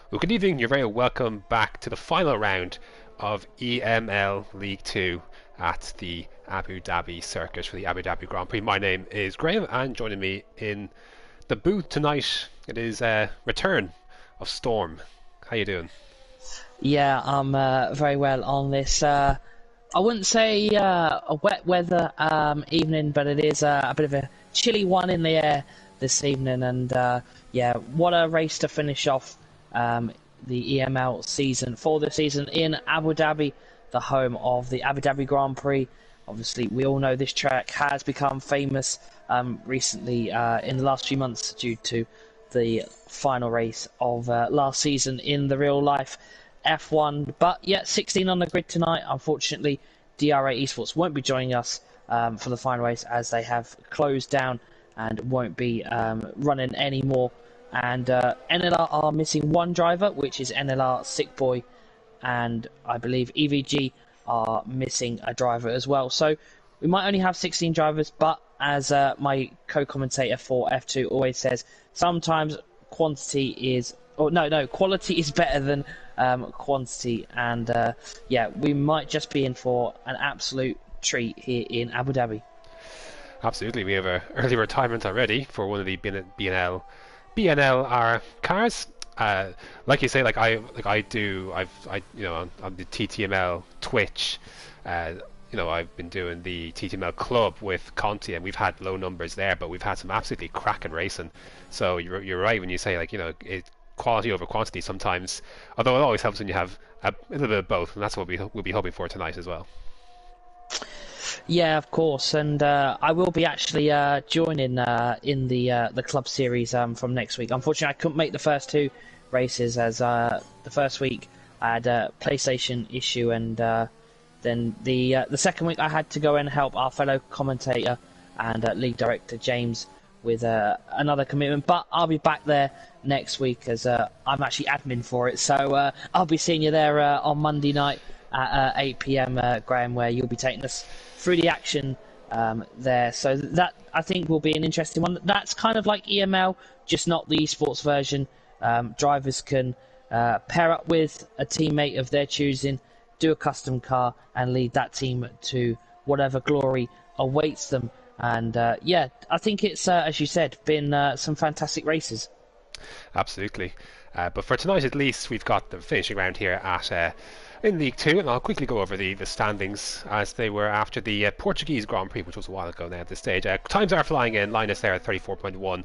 Well, good evening. You're very welcome back to the final round of EML League 2 at the Abu Dhabi circuit for the Abu Dhabi Grand Prix. My name is Graham, and joining me in the booth tonight, it is a return of Storm. How you doing? Yeah, I'm very well on this. I wouldn't say a wet weather evening, but it is a bit of a chilly one in the air this evening. And yeah, what a race to finish off the EML season for the season in Abu Dhabi, the home of the Abu Dhabi Grand Prix. Obviously, we all know this track has become famous recently in the last few months due to the final race of last season in the real life F1. But yeah, 16 on the grid tonight. Unfortunately, DRA Esports won't be joining us for the final race as they have closed down and won't be running anymore. And NLR are missing one driver, which is NLR Sick Boy, and I believe EVG are missing a driver as well. So we might only have 16 drivers, but as my co-commentator for F2 always says, sometimes quality is better than quantity, and yeah, we might just be in for an absolute treat here in Abu Dhabi. Absolutely, we have an early retirement already for one of the BNLR cars. Like you say, on the TTML Twitch. I've been doing the TTML Club with Conti, and we've had low numbers there, but we've had some absolutely cracking racing. So you're right when you say quality over quantity sometimes. Although it always helps when you have a little bit of both, and that's what we'll be hoping for tonight as well. Yeah, of course, and I will be actually joining in the club series from next week. Unfortunately, I couldn't make the first two races as the first week I had a PlayStation issue, and then the second week I had to go and help our fellow commentator and league director James with another commitment. But I'll be back there next week as I'm actually admin for it, so I'll be seeing you there on Monday night at 8 PM, Graham, where you'll be taking us through the action there. So that, I think, will be an interesting one. That's kind of like EML, just not the esports version. Drivers can pair up with a teammate of their choosing, do a custom car, and lead that team to whatever glory awaits them. And yeah, I think it's, as you said, been some fantastic races. Absolutely. But for tonight, at least, we've got the finishing round here at in League 2, and I'll quickly go over the standings as they were after the Portuguese Grand Prix, which was a while ago now at this stage. Times are flying in. Linus there at 34.1.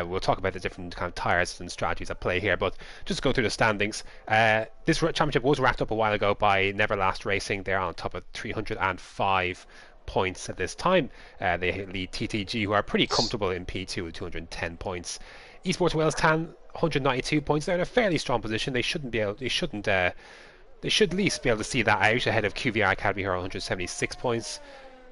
We'll talk about the different kind of tyres and strategies at play here, but just to go through the standings. This championship was wrapped up a while ago by Neverlast Racing. They're on top of 305 points at this time. They lead TTG, who are pretty comfortable in P2 with 210 points. Esports Wales Tan, 192 points. They're in a fairly strong position. They should at least be able to see that out ahead of QVR Academy, who are 176 points,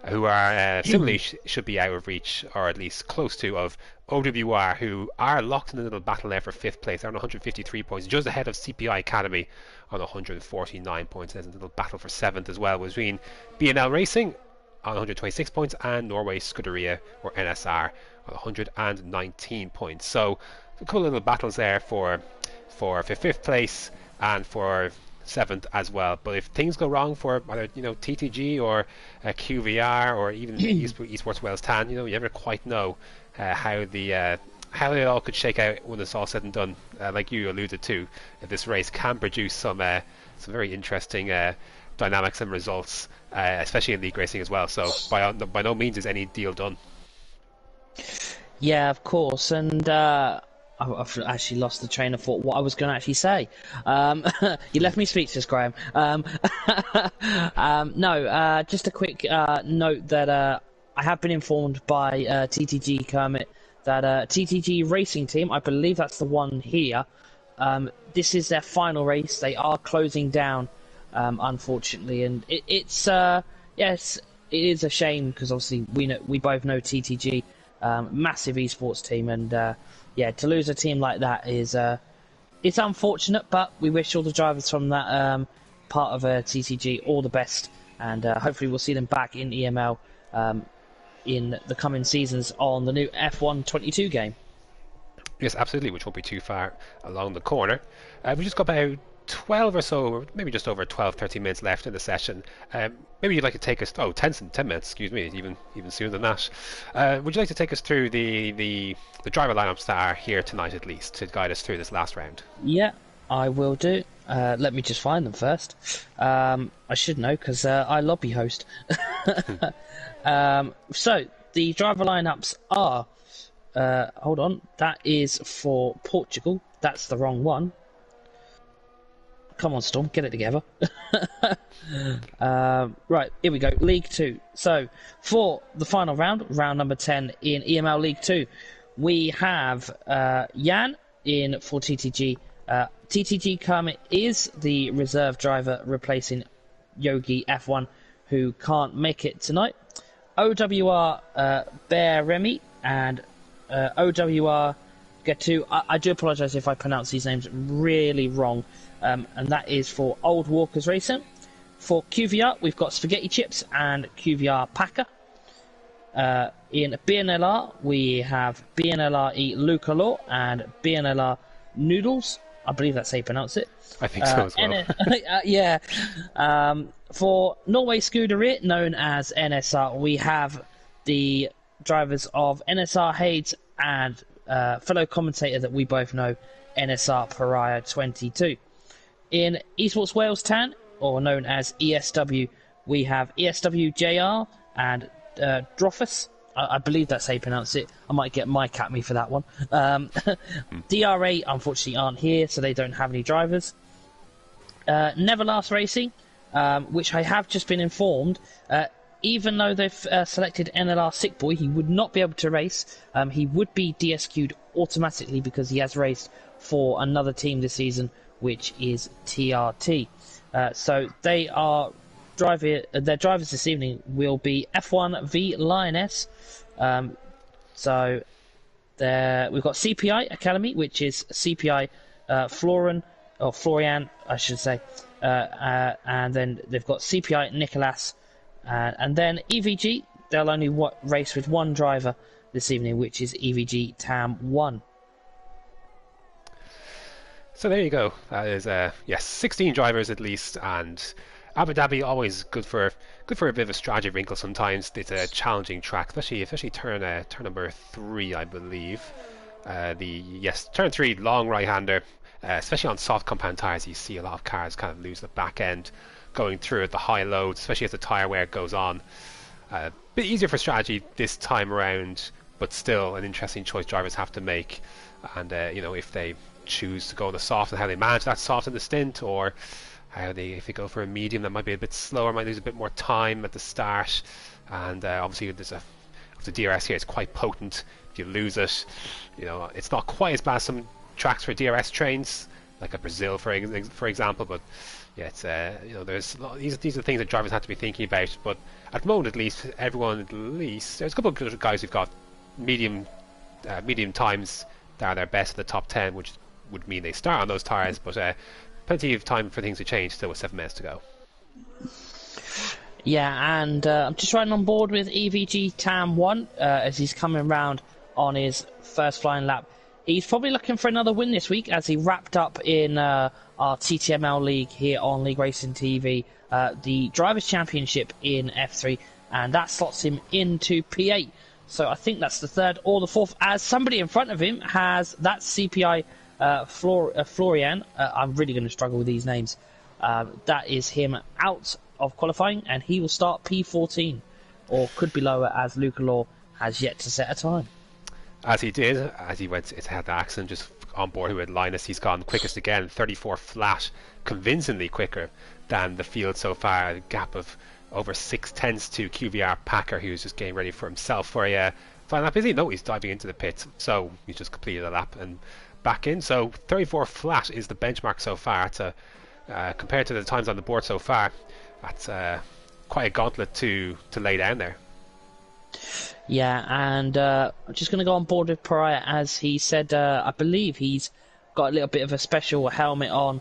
who are similarly should be out of reach, or at least close to, of OWR, who are locked in a little battle there for 5th place. They're on 153 points, just ahead of CPI Academy on 149 points. There's a little battle for 7th as well between BNL Racing on 126 points and Norway Scuderia, or NSR, on 119 points. So a couple of little battles there for 5th place and for 7th as well. But if things go wrong for either TTG or QVR or even Esports Wales Tan, you never quite know how it all could shake out when it's all said and done. Like you alluded to, this race can produce some very interesting dynamics and results, especially in league racing as well. So by no means is any deal done. Yeah, of course, and I've actually lost the train of thought what I was going to actually say. You left me speechless, Graham. No, just a quick note that I have been informed by TTG Kermit that TTG Racing Team, I believe that's the one here, this is their final race. They are closing down, unfortunately, and it's yes, it is a shame because obviously we both know TTG, massive esports team, and yeah, to lose a team like that is it's unfortunate, but we wish all the drivers from that part of TTG all the best, and hopefully we'll see them back in EML in the coming seasons on the new F1 22 game. Yes, absolutely, which won't be too far along the corner. We just got about 12 or so, or maybe just over 12, 13 minutes left in the session. Maybe you'd like to take us, 10 minutes, excuse me, even sooner than that. Would you like to take us through the driver lineups that are here tonight, at least, to guide us through this last round? Yeah, I will do. Let me just find them first. I should know because I lobby host. So the driver lineups are. Hold on, that is for Portugal. That's the wrong one. Come on, Storm, get it together. Right, here we go. League 2. So for the final round, round number 10 in EML League 2, we have Jan in for TTG. TTG Kermit is the reserve driver replacing Yogi F1, who can't make it tonight. OWR Bear Remy and OWR Getu. I do apologise if I pronounce these names really wrong, and that is for Old Walkers Racing. For QVR, we've got Spaghetti Chips and QVR Packer. In BNLR, we have BNLRE Luca Law and BNLR Noodles. I believe that's how you pronounce it. I think so as well. Yeah. For Norway Scuderia, known as NSR, we have the drivers of NSR Hades and fellow commentator that we both know, NSR Pariah 22. In Esports Wales Tan, or known as ESW, we have ESW JR and Drophus. I believe that's how you pronounce it. I might get Mike at me for that one. DRA, unfortunately, aren't here, so they don't have any drivers. Neverlast Racing, which I have just been informed, even though they've selected NLR Sick Boy, he would not be able to race. He would be DSQ'd automatically because he has raced for another team this season, which is TRT. So they are their drivers this evening will be F1 V Lioness. So we've got CPI Academy, which is CPI Florian, I should say, and then they've got CPI Nicolas, and then EVG. They'll only race with one driver this evening, which is EVG Tam 1. So there you go. That is 16 drivers at least, and Abu Dhabi always good for a bit of a strategy wrinkle sometimes. It's a challenging track, especially turn number 3, I believe. Turn 3, long right-hander, especially on soft compound tires. You see a lot of cars kind of lose the back end going through at the high loads, especially as the tire wear goes on. A bit easier for strategy this time around, but still an interesting choice drivers have to make. And if they choose to go on the soft and how they manage that soft in the stint, or if they go for a medium that might be a bit slower, might lose a bit more time at the start. And obviously the DRS here is quite potent. If you lose it, it's not quite as bad as some tracks for DRS trains, like at Brazil for example. But yeah, it's these are things that drivers have to be thinking about. But at the moment, at least, there's a couple of guys who've got medium times that are their best at the top 10, which would mean they start on those tires, but plenty of time for things to change, still with 7 minutes to go. Yeah, and I'm just riding on board with EVG Tam 1 as he's coming round on his first flying lap. He's probably looking for another win this week, as he wrapped up in our TTML league here on League Racing TV, the Drivers' Championship in F3, and that slots him into P8. So I think that's the third or the fourth, as somebody in front of him has that CPI Florian. I'm really going to struggle with these names. That is him out of qualifying, and he will start P14, or could be lower, as Luca Law has yet to set a time. As he had the accident just on board with Linus, he's gone quickest again, 34 flat, convincingly quicker than the field so far, a gap of over 6/10 to QVR Packer, who's just getting ready for himself for a final lap. He's diving into the pits, so he's just completed a lap and back in. So 34 flat is the benchmark so far. Compared to the times on the board so far, that's quite a gauntlet to lay down there. Yeah, and I'm just going to go on board with Pariah, as he said, I believe he's got a little bit of a special helmet on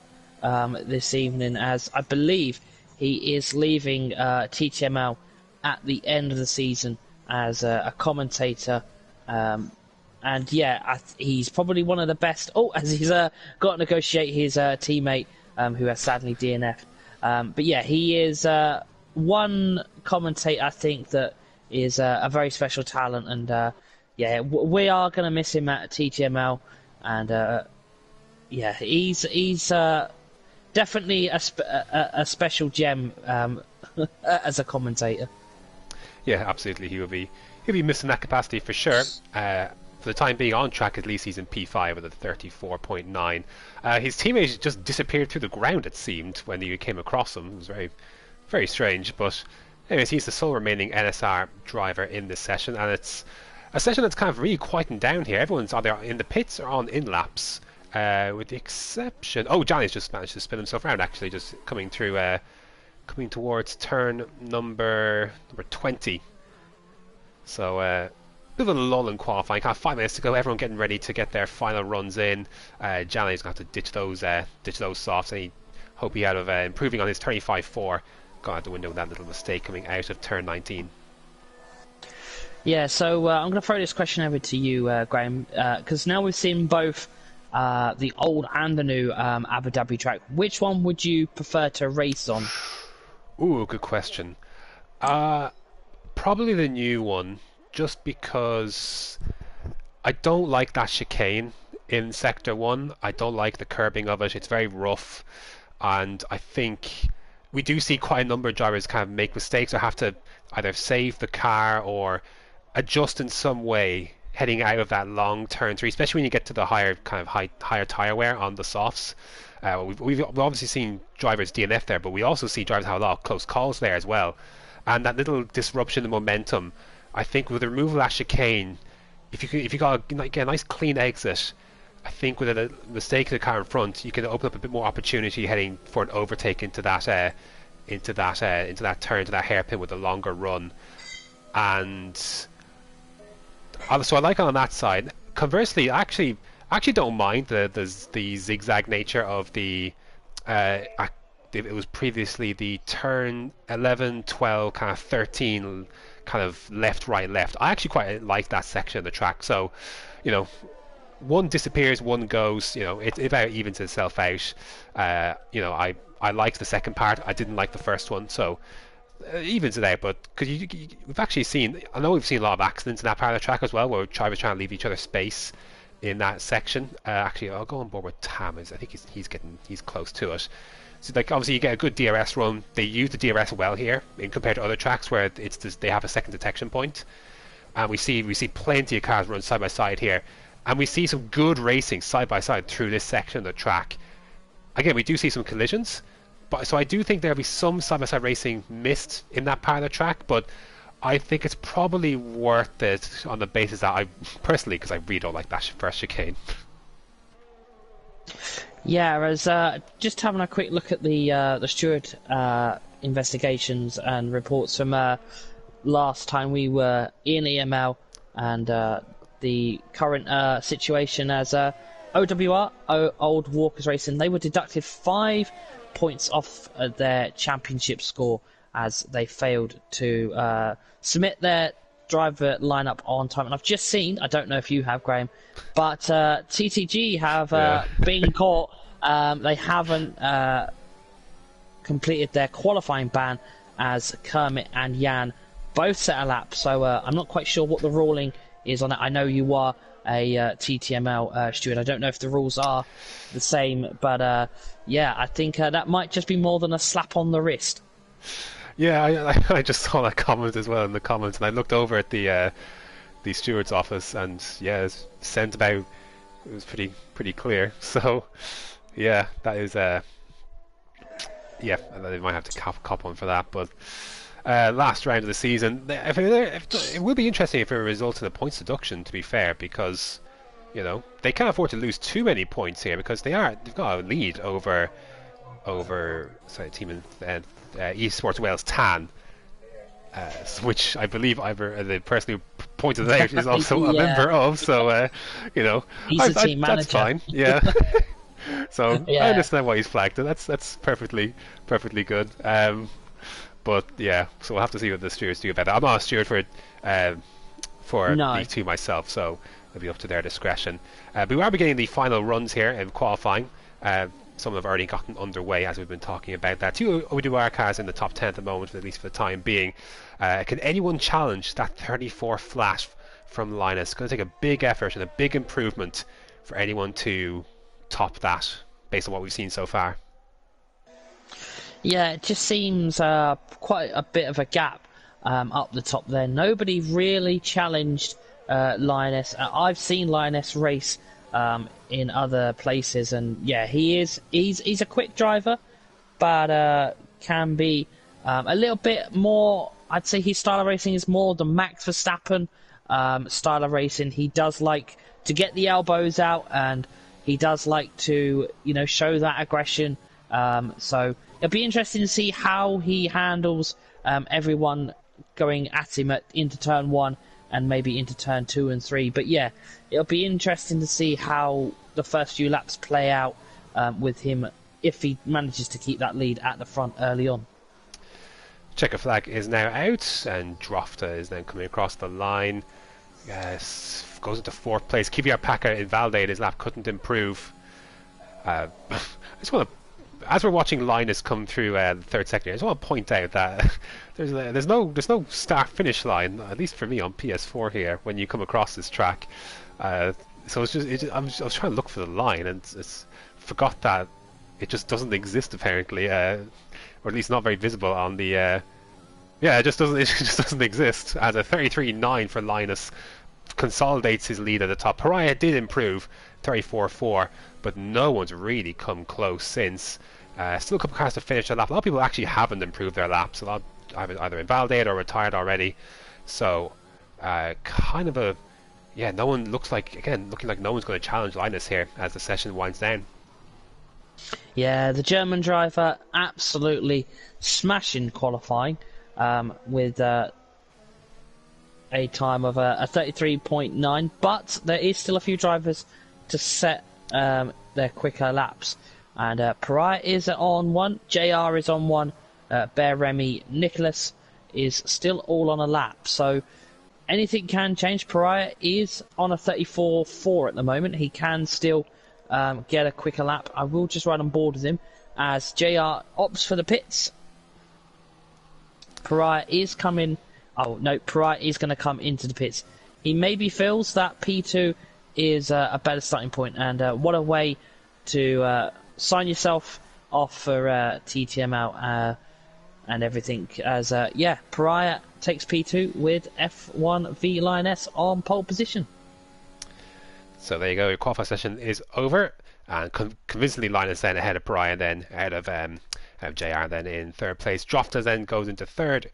this evening, as I believe he is leaving TTML at the end of the season as a commentator and yeah, he's probably one of the best. Oh, as he's got to negotiate his teammate, who has sadly DNF'd. But yeah, he is one commentator I think that is a very special talent, and yeah, we are going to miss him at TTML, and yeah, he's definitely a special gem as a commentator. Yeah, absolutely. He'll be missing that capacity for sure. For the time being, on track at least, he's in P5 with a 34.9. His teammate just disappeared through the ground, it seemed, when you came across him. It was very, very strange. But anyways, he's the sole remaining NSR driver in this session, and it's a session that's kind of really quieting down here. Everyone's either in the pits or on in laps, with the exception. Oh, Johnny's just managed to spin himself around. Actually, just coming through, coming towards turn number 20. So a bit of a lull in qualifying. Kind of 5 minutes to go. Everyone getting ready to get their final runs in. Johnny's going to have to ditch those softs. And he hope he out of improving on his 35.4. Gone out the window with that little mistake coming out of turn 19. Yeah, so I'm going to throw this question over to you, Graham, because now we've seen both the old and the new Abu Dhabi track. Which one would you prefer to race on? Ooh, good question. Probably the new one, just because I don't like that chicane in Sector 1. I don't like the curbing of it. It's very rough, and I think we do see quite a number of drivers kind of make mistakes or have to either save the car or adjust in some way heading out of that long turn 3, especially when you get to the higher tire wear on the softs. We've obviously seen drivers DNF there, but we also see drivers have a lot of close calls there as well. And that little disruption in momentum, I think with the removal of that chicane, if you got a nice clean exit, I think with a mistake of the car in front, you can open up a bit more opportunity heading for an overtake into that turn, into that hairpin with a longer run. And so I like it on that side. Conversely, I actually don't mind the zigzag nature of the. It was previously the turn 11, 12, kind of 13, kind of left, right, left. I actually quite like that section of the track. So, one disappears, one goes. It about evens itself out. I liked the second part. I didn't like the first one. So. Evens it out, but because we've actually seen, I know we've seen a lot of accidents in that part of the track as well, where drivers trying to leave each other space in that section. Actually, I'll go on board with Tam. I think he's close to it. So obviously you get a good DRS run. They use the DRS well here, in compared to other tracks where they have a second detection point. And we see plenty of cars run side by side here, and we see some good racing side by side through this section of the track. Again, we do see some collisions. So I do think there'll be some side-by-side racing missed in that part of the track, but I think it's probably worth it on the basis that personally, because I really don't like that first chicane. Yeah, as just having a quick look at the steward investigations and reports from last time we were in EML, and the current situation as OWR, Old Walkers Racing, they were deducted 5 points off their championship score as they failed to submit their driver lineup on time. And I've just seen, I don't know if you have, Graham, but TTG have been caught. They haven't completed their qualifying ban as Kermit and Jan both set a lap. So I'm not quite sure what the ruling is on it. I know you are a TTML steward. I don't know if the rules are the same, but yeah, I think that might just be more than a slap on the wrist. Yeah, I just saw that comment as well in the comments, and I looked over at the steward's office, and yeah, it's sent about. It was pretty clear. So yeah, that is yeah, they might have to cop on for that, but. Last round of the season, it would be interesting if it results in a points deduction, to be fair, because they can't afford to lose too many points here, because they've got a lead over team in Esports Wales Tan, which I believe the person who pointed it out is also a member of, so he's a team manager. That's fine. Yeah. So yeah. I understand why he's flagged it. That's perfectly good. But yeah, so we'll have to see what the stewards do about that. I'm not a steward for League 2 myself, so it'll be up to their discretion. But we are beginning the final runs here in qualifying. Some have already gotten underway as we've been talking about that. 2 ODR cars in the top 10 at the moment, at least for the time being. Can anyone challenge that 34 flash from Linus? It's going to take a big effort and a big improvement for anyone to top that based on what we've seen so far. Yeah, it just seems quite a bit of a gap up the top there. Nobody really challenged Linus. I've seen Linus race in other places, and yeah, he's a quick driver, but can be a little bit more. I'd say his style of racing is more the Max Verstappen style of racing. He does like to get the elbows out, and he does like to show that aggression. So it'll be interesting to see how he handles everyone going at him into turn 1 and maybe into turn 2 and 3. But yeah, it'll be interesting to see how the first few laps play out with him, if he manages to keep that lead at the front early on. Checker flag is now out, and Drofta is now coming across the line. Yes, goes into 4th place. Kvyat Packer invalidated his lap, couldn't improve. I just want to, as we're watching Linus come through the 3rd sector, I just want to point out that there's no start finish line, at least for me on PS4 here, when you come across this track. So I was trying to look for the line, and forgot that it just doesn't exist apparently, or at least not very visible on the. It just doesn't exist. As a 33.9 for Linus consolidates his lead at the top. Pariah did improve 34.4, but no one's really come close since. Still a couple cars to finish the lap. A lot of people actually haven't improved their laps. A lot have either invalidated or retired already. So kind of a no one looking like no one's going to challenge Linus here as the session winds down. Yeah, the German driver absolutely smashing qualifying with a time of a 33.9, but there is still a few drivers to set their quicker laps. And Pariah is on 1, JR is on 1, Bear Remy, Nicholas is still all on a lap. So anything can change. Pariah is on a 34.4 at the moment. He can still get a quicker lap. I will just ride on board with him as JR opts for the pits. Pariah is coming. Oh no, Pariah is going to come into the pits. He maybe feels that P2 is a better starting point, and what a way to sign yourself off for TTML and everything. As Pariah takes P2 with F1 V Linus on pole position. So there you go, your qualifying session is over, and convincingly Linus then ahead of Pariah, then ahead of JR then in 3rd place. Drofta then goes into 4th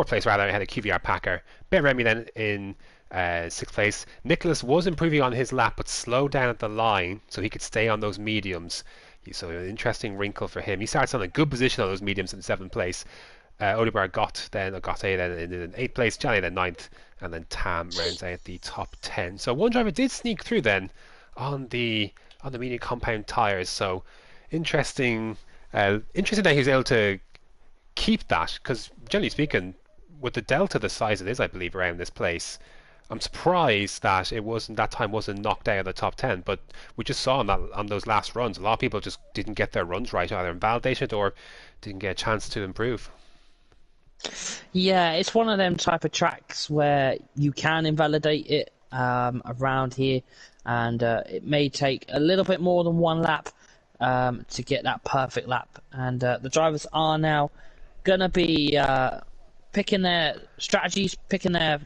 place rather, ahead of Kvyat Packer. Bear Remy then in 6th place. Nicholas was improving on his lap, but slowed down at the line so he could stay on those mediums. So an interesting wrinkle for him. He starts on a good position on those mediums in 7th place. Oliver Gott then in 8th place, Johnny then 9th, and then Tam rounds out the top 10. So one driver did sneak through then on the medium compound tyres. So interesting that he was able to keep that, because generally speaking, with the delta the size it is, I believe, around this place, I'm surprised that that time wasn't knocked out of the top 10. But we just saw on those last runs, a lot of people just didn't get their runs right, either invalidated or didn't get a chance to improve. Yeah, it's one of them type of tracks where you can invalidate it around here, and it may take a little bit more than one lap to get that perfect lap. And the drivers are now going to be picking their strategies, picking their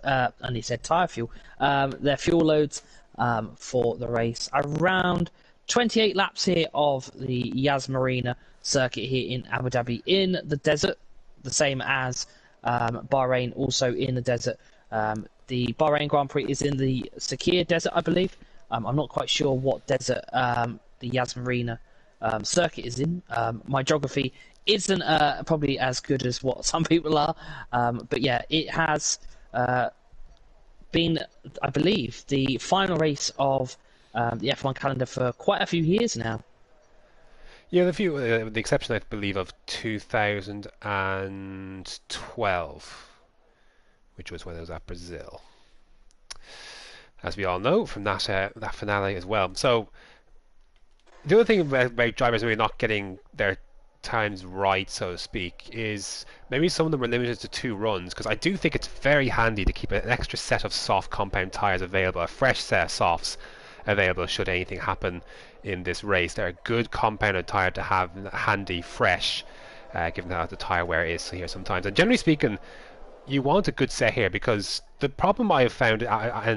and he said tyre fuel, their fuel loads for the race. Around 28 laps here of the Yas Marina circuit here in Abu Dhabi in the desert, the same as Bahrain, also in the desert. The Bahrain Grand Prix is in the Sakir Desert, I believe. I'm not quite sure what desert the Yas Marina circuit is in. My geography isn't probably as good as what some people are, but yeah, it has been, I believe, the final race of the F1 calendar for quite a few years now. Yeah, the exception, I believe, of 2012, which was when I was at Brazil. as we all know from that finale as well. So the other thing about drivers maybe not getting their times right, so to speak, is maybe some of them are limited to 2 runs, because I do think it's very handy to keep an extra set of soft compound tyres available, a fresh set of softs available should anything happen in this race. They're a good compounded tyre to have handy, fresh, given how the tyre wear is here sometimes. And generally speaking, you want a good set here, because the problem I have found in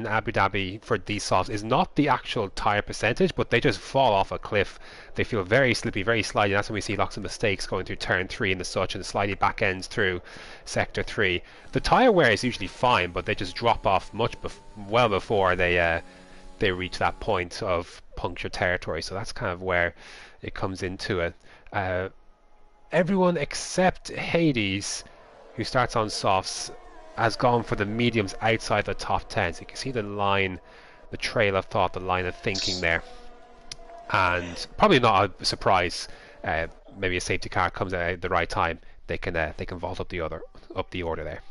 Abu Dhabi for these softs is not the actual tyre percentage, but they just fall off a cliff. They feel very slippy, very slidey. That's when we see lots of mistakes going through turn 3 and such, and slidey back ends through sector 3. The tyre wear is usually fine, but they just drop off well before they reach that point of puncture territory. So that's kind of where it comes into it. Everyone except Hades, who starts on softs, has gone for the mediums outside the top 10. So you can see the line, the trail of thought, the line of thinking there. And probably not a surprise. Maybe a safety car comes out at the right time. They can vault up the order there.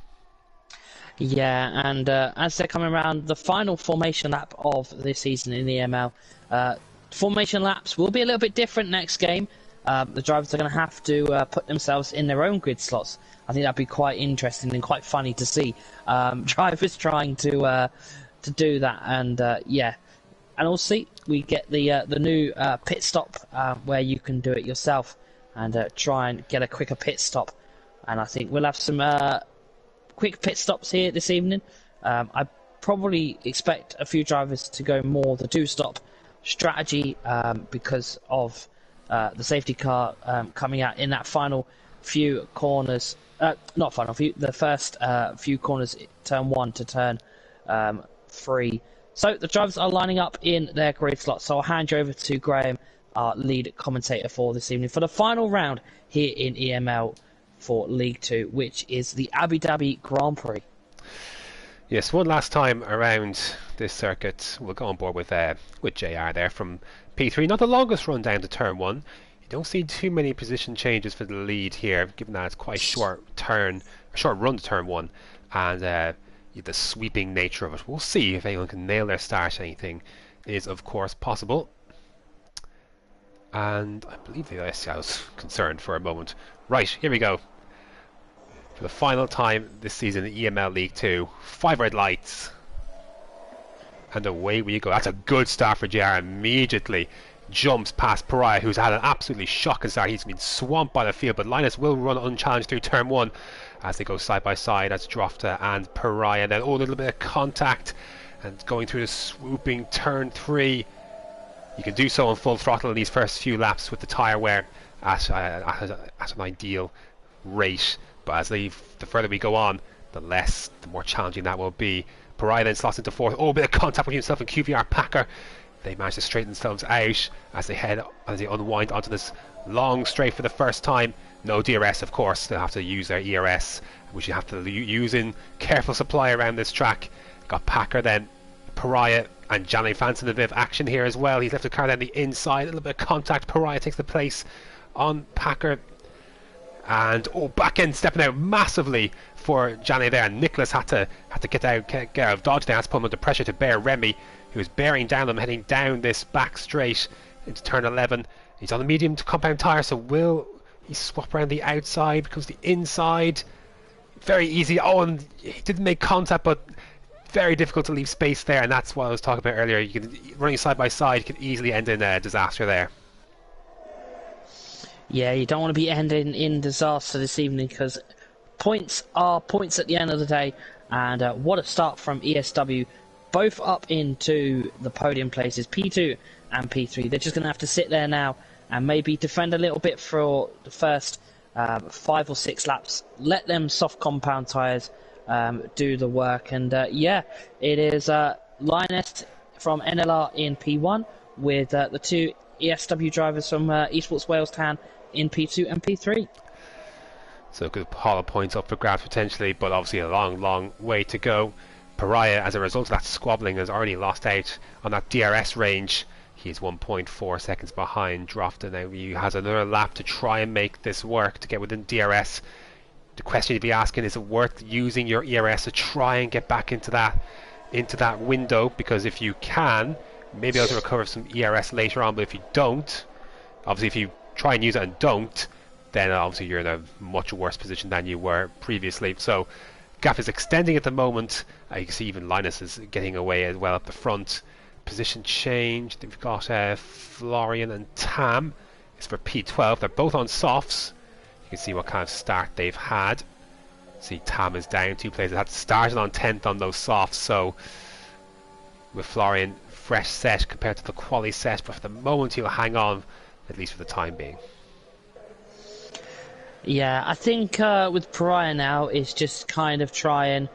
Yeah, and as they're coming around the final formation lap of this season in the EML, formation laps will be a little bit different next game. The drivers are going to have to put themselves in their own grid slots. I think that'd be quite interesting and quite funny to see drivers trying to do that. And yeah, and also we get the new pit stop where you can do it yourself and try and get a quicker pit stop. And I think we'll have some quick pit stops here this evening. I probably expect a few drivers to go more the 2-stop strategy because of the safety car coming out in that final few corners. Not final few, the first few corners, turn 1 to turn 3. So the drivers are lining up in their grid slots. So I'll hand you over to Graham, our lead commentator for this evening, for the final round here in EML for League 2, which is the Abu Dhabi Grand Prix. Yes, one last time around this circuit. We'll go on board with JR there from P3. Not the longest run down to turn 1. You don't see too many position changes for the lead here, given that it's quite a short run to turn 1, and the sweeping nature of it. We'll see if anyone can nail their start. Anything is, of course, possible. And I believe I was concerned for a moment. Right, here we go. For the final time this season in EML League 2. 5 red lights. And away we go. That's a good start for JR. Immediately jumps past Pariah, who's had an absolutely shocking start. He's been swamped by the field, but Linus will run unchallenged through turn 1 as they go side by side. That's Drofta and Pariah. And then a little bit of contact and going through the swooping turn 3. You can do so on full throttle in these first few laps with the tyre wear at an ideal rate. But as the further we go on, the more challenging that will be. Pariah then slots into 4th. Oh, a bit of contact with himself and QVR Packer. They manage to straighten themselves out as they unwind onto this long straight for the first time. No DRS, of course. They'll have to use their ERS, which you have to use in careful supply around this track. Got Packer then, Pariah, and Johnny Fanson a bit of action here as well. He's left the car down the inside. A little bit of contact. Pariah takes the place on Packer. And back end stepping out massively for Johnny there. And Nicholas had to get out of dodge there. That's put him under pressure to bear Remy, who is bearing down them, heading down this back straight into turn 11. He's on the medium to compound tyre, so will he swap around the outside? Becomes the inside. Very easy. And he didn't make contact, but very difficult to leave space there, and that's what I was talking about earlier. You can running side by side can easily end in a disaster there. Yeah, you don't want to be ending in disaster this evening, because points are points at the end of the day. And what a start from ESW, both up into the podium places, P2 and P3. They're just going to have to sit there now and maybe defend a little bit for the first 5 or 6 laps. Let them soft compound tyres do the work. And yeah, it is Linus from NLR in P1 with the 2 ESW drivers from Esports Wales Town in P2 and P3. So a good pile of points up for grabs potentially, but obviously a long way to go. Pariah, as a result of that squabbling, has already lost out on that DRS range. He's 1.4 seconds behind Drofta now. He has another lap to try and make this work to get within DRS. The question you'd be asking, is it worth using your ERS to try and get back into that into that window, because if you can, maybe able to recover some ERS later on, but if you don't, obviously if you try and use it and don't, then obviously you're in a much worse position than you were previously. So gap is extending at the moment. You can see even Linus is getting away as well up the front. Position change. We've got Florian and Tam. It's for P12. They're both on softs. You can see what kind of start they've had. See, Tam is down. Two players that had started on 10th on those softs. So with Florian, fresh set compared to the quali set, but for the moment he'll hang on, at least for the time being. Yeah, I think with Pariah now, it's just kind of try and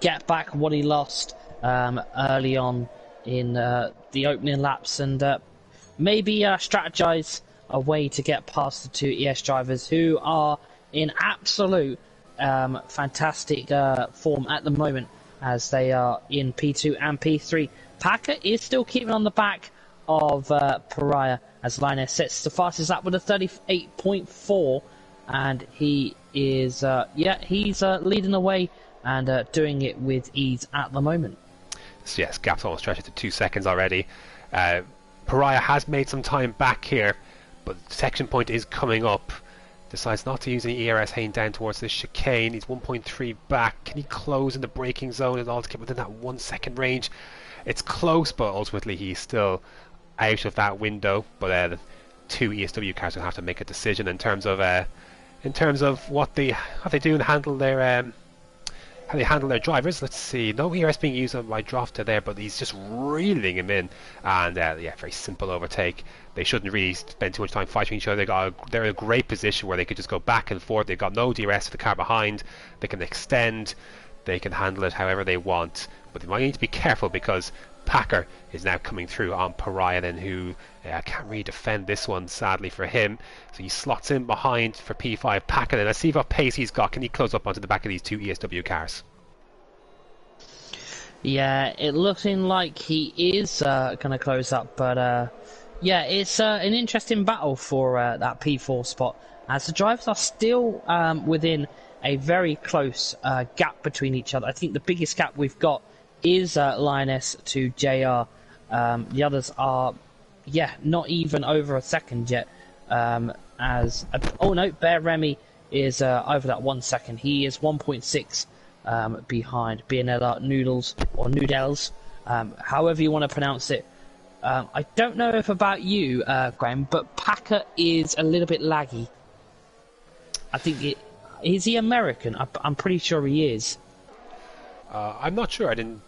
get back what he lost early on in the opening laps, and maybe strategize a way to get past the two ES drivers who are in absolute fantastic form at the moment, as they are in P2 and P3. Packer is still keeping on the back of Pariah, as Linus sets the fastest lap with a 38.4, and he is he's leading the way and doing it with ease at the moment. So yes, gap's almost stretched to 2 seconds already. Pariah has made some time back here, but the section point is coming up. Decides not to use any ERS heading down towards this chicane. He's 1.3 back. Can he close in the braking zone and all to get within that 1 second range? It's close, but ultimately he's still out of that window. But the two ESW cars will have to make a decision in terms of what they how they do and handle their how they handle their drivers. Let's see. No ERS being used on my Drofta there, but he's just reeling him in. And yeah, very simple overtake. They shouldn't really spend too much time fighting each other. They're in a great position where they could just go back and forth. They've got no DRS for the car behind. They can extend. They can handle it however they want. But they might need to be careful, because Packer is now coming through on Pariah, then, who can't really defend this one, sadly for him. So he slots in behind for P5. Packer, then let's see what pace he's got. Can he close up onto the back of these two ESW cars? Yeah, it looking like he is going to close up, but yeah, it's an interesting battle for that P4 spot, as the drivers are still within a very close gap between each other. I think the biggest gap we've got is Linus to JR. The others are, not even over a second yet. Oh no, Bear Remy is over that 1 second. He is 1.6 behind BNL Noodles, or Noodles, however you want to pronounce it. I don't know if about you, Graham, but Packer is a little bit laggy. I think is he American? I'm pretty sure he is. I'm not sure. I didn't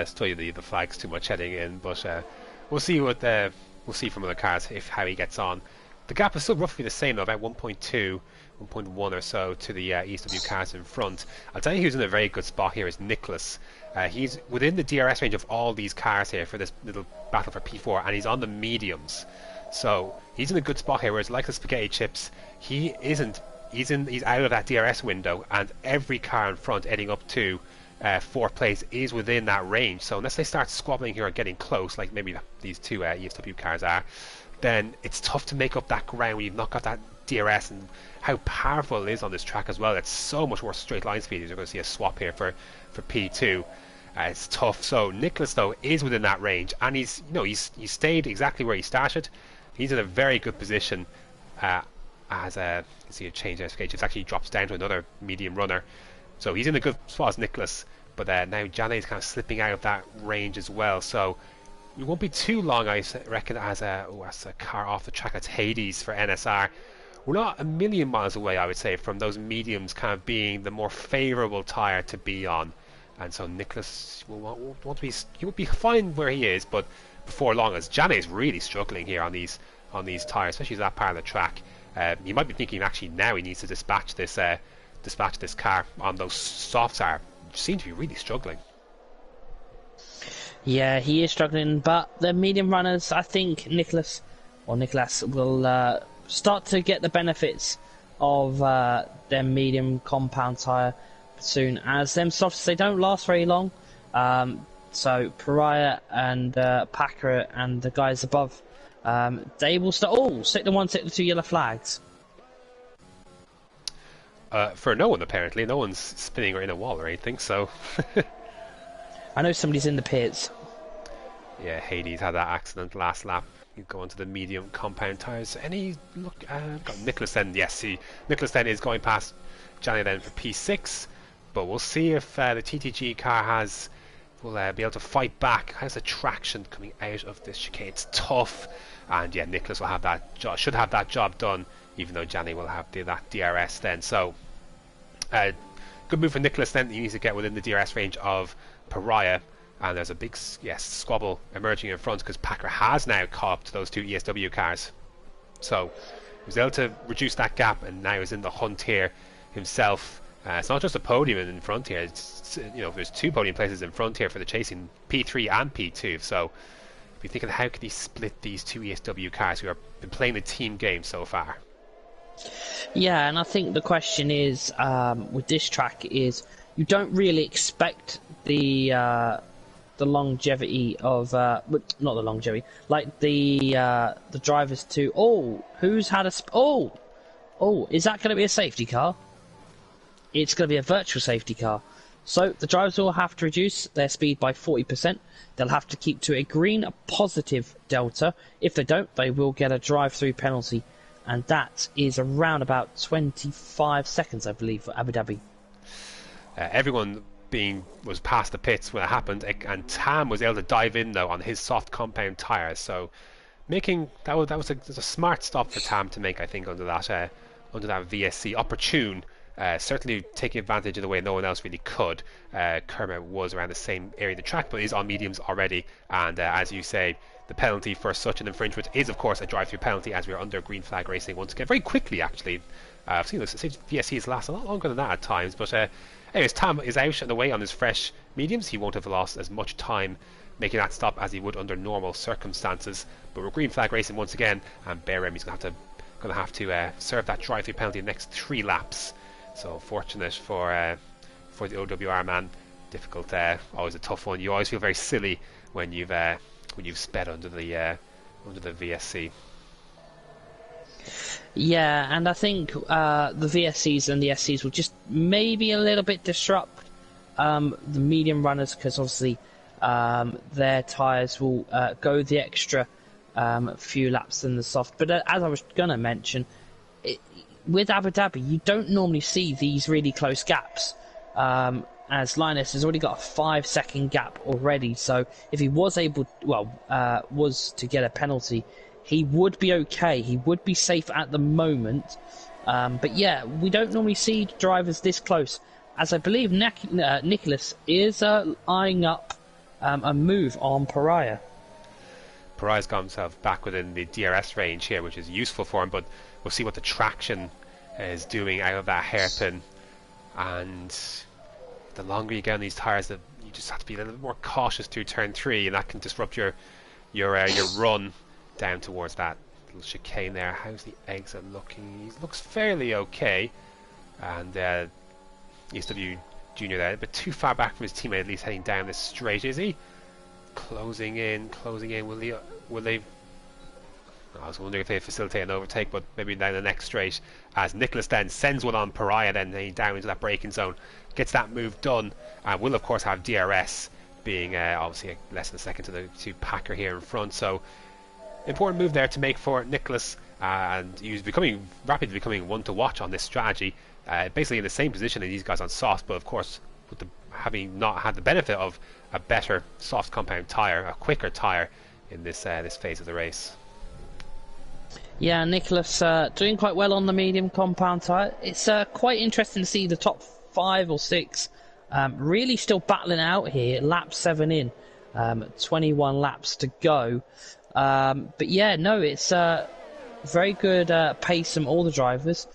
study the flags too much heading in, but we'll see we'll see from other cars how he gets on. The gap is still roughly the same though, about 1.2, 1.1 or so to the ESW cars in front. I'll tell you who's in a very good spot here is Nicholas. He's within the DRS range of all these cars here for this little battle for P4, and he's on the mediums. So he's in a good spot here, whereas like the spaghetti chips, he isn't. He's out of that DRS window, and every car in front heading up to fourth place is within that range. So unless they start squabbling here or getting close, like maybe these two ESW cars are, then it's tough to make up that ground when you've not got that DRS, and how powerful it is on this track as well. It's so much more straight line speed. You're going to see a swap here for P2. It's tough. So Nicholas though is within that range, and he's stayed exactly where he started. He's in a very good position. As you can see a change in SK, it actually drops down to another medium runner. So he's in a good spot as Nicholas, but now Jane is kind of slipping out of that range as well. So it won't be too long, I reckon, as a car off the track. That's Hades for NSR. We're not a million miles away, I would say, from those mediums kind of being the more favourable tyre to be on. And so Nicholas he will be fine where he is, but before long, as Jane is really struggling here on these tyres, especially that part of the track. You might be thinking actually now he needs to dispatch this car on those softs. Seem to be really struggling. Yeah, he is struggling, but the medium runners, I think Nicholas will start to get the benefits of their medium compound tyre soon, as them softs, they don't last very long. So Pariah and Packer and the guys above, they will start. Oh, stick the two yellow flags. For no one, apparently. No one's spinning or in a wall or anything, so... I know somebody's in the pits. Yeah, Hades had that accident last lap. You go onto the medium compound tyres. Any look? Got Nicholas then. Yes, Nicholas then is going past Johnny then for P6. But we'll see if the TTG car will be able to fight back. How's the traction coming out of this chicane? It's tough, and yeah, Nicholas will have that should have that job done, even though Johnny will have that DRS then. So, good move for Nicholas then. He needs to get within the DRS range of Pariah. And there's a big squabble emerging in front because Packer has now caught up to those two ESW cars. So he was able to reduce that gap, and now is in the hunt here himself. It's not just a podium in front here. It's, there's 2 podium places in front here for the chasing, P3 and P2. So be thinking, how could he split these 2 ESW cars who have been playing the team game so far? Yeah, and I think the question is with this track is you don't really expect the longevity of not the longevity, like the drivers to who's had a is that going to be a safety car? It's going to be a virtual safety car. So the drivers will have to reduce their speed by 40%. They'll have to keep to a green positive delta. If they don't, they will get a drive-through penalty, and that is around about 25 seconds, I believe, for Abu Dhabi. Everyone was past the pits when it happened, and Tam was able to dive in though on his soft compound tyres. So making that was a smart stop for Tam to make, I think, under that VSC opportune. Certainly taking advantage of the way no one else really could. Kermit was around the same area of the track, but is on mediums already, and as you say, the penalty for such an infringement is of course a drive-through penalty, as we are under green flag racing once again, very quickly actually. I've seen this, VSCs last a lot longer than that at times, but anyways, Tam is out and away on his fresh mediums. He won't have lost as much time making that stop as he would under normal circumstances, but we're green flag racing once again, and Berem is going to have to serve that drive-through penalty in the next 3 laps. So fortunate for the OWR man. Difficult, always a tough one. You always feel very silly when you've sped under the VSC. Yeah, and I think the VSCs and the SCs will just maybe a little bit disrupt the medium runners, because obviously their tyres will go the extra few laps than the soft. But as I was going to mention, with Abu Dhabi, you don't normally see these really close gaps. As Linus has already got a 5-second gap already, so if he was able, was to get a penalty, he would be okay. He would be safe at the moment. But yeah, we don't normally see drivers this close, as I believe Nicholas is eyeing up a move on Pariah. Pariah's got himself back within the DRS range here, which is useful for him, but we'll see what the traction is doing out of that hairpin. And the longer you get on these tyres, you just have to be a little bit more cautious through turn 3, and that can disrupt your run down towards that little chicane there. How's the exit looking? He looks fairly okay, and ESW Junior there, but too far back from his teammate, at least heading down this straight, is he? Closing in. Will they? I was wondering if they facilitate an overtake, but maybe down the next straight, as Nicholas then sends one on Pariah, then down into that braking zone, gets that move done, and will of course have DRS, being obviously less than a second to Packer here in front. So important move there to make for Nicholas, and he's rapidly becoming one to watch on this strategy. Basically in the same position as these guys on soft, but of course with having not had the benefit of a better soft compound tyre, a quicker tyre in this phase of the race. Yeah, Nicholas doing quite well on the medium compound tyre. It's quite interesting to see the top 5 or 6 really still battling out here. Lap 7 in, 21 laps to go. But yeah, no, it's very good pace from all the drivers.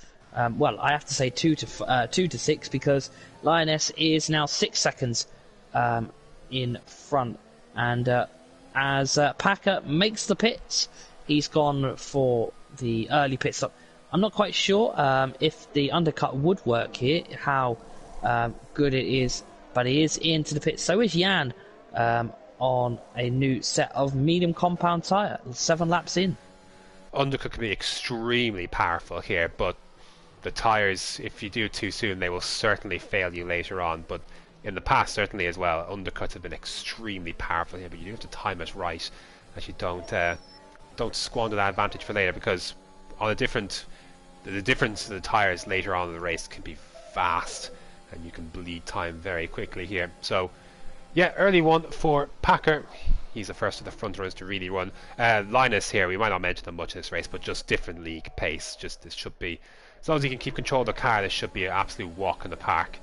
Well, I have to say 2 to 6, because Lioness is now 6 seconds in front, and as Packer makes the pits, he's gone for the early pit stop. I'm not quite sure if the undercut would work here, how good it is, but he is into the pit. So is Jan on a new set of medium compound tyre, 7 laps in. Undercut can be extremely powerful here, but the tyres, if you do it too soon, they will certainly fail you later on. But in the past certainly as well, undercuts have been extremely powerful here, but you do have to time it right, that you don't squander that advantage for later, because on the difference of the tires later on in the race can be vast, and you can bleed time very quickly here. So yeah, early one for Packer. He's the first of the front runners to really run. Linus here, we might not mention them much in this race, but just different league pace. Just this should be, as long as he can keep control of the car, this should be an absolute walk in the park.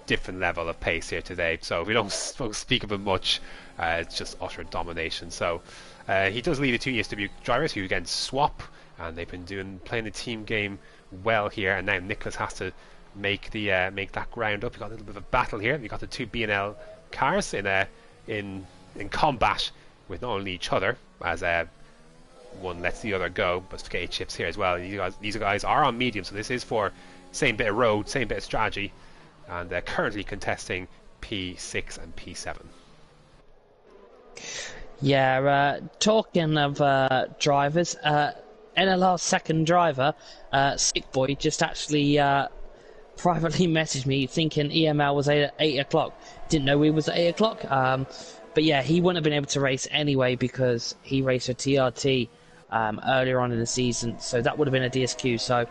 Different level of pace here today. So if we don't speak of him much, it's just utter domination. So he does lead the two ESW drivers who again swap, and they've been playing the team game well here. And now Nicholas has to make that ground up. We got a little bit of a battle here. We got the two B&L cars in combat with not only each other, as one lets the other go, but spaghetti chips here as well. These guys are on medium, so this is for same bit of road, same bit of strategy, and they're currently contesting P6 and P7. Yeah, talking of drivers, NLR's second driver, Sick Boy, just actually privately messaged me thinking EML was at 8 o'clock. Didn't know he was at 8 o'clock. But yeah, he wouldn't have been able to race anyway because he raced for TRT earlier on in the season, so that would have been a DSQ. So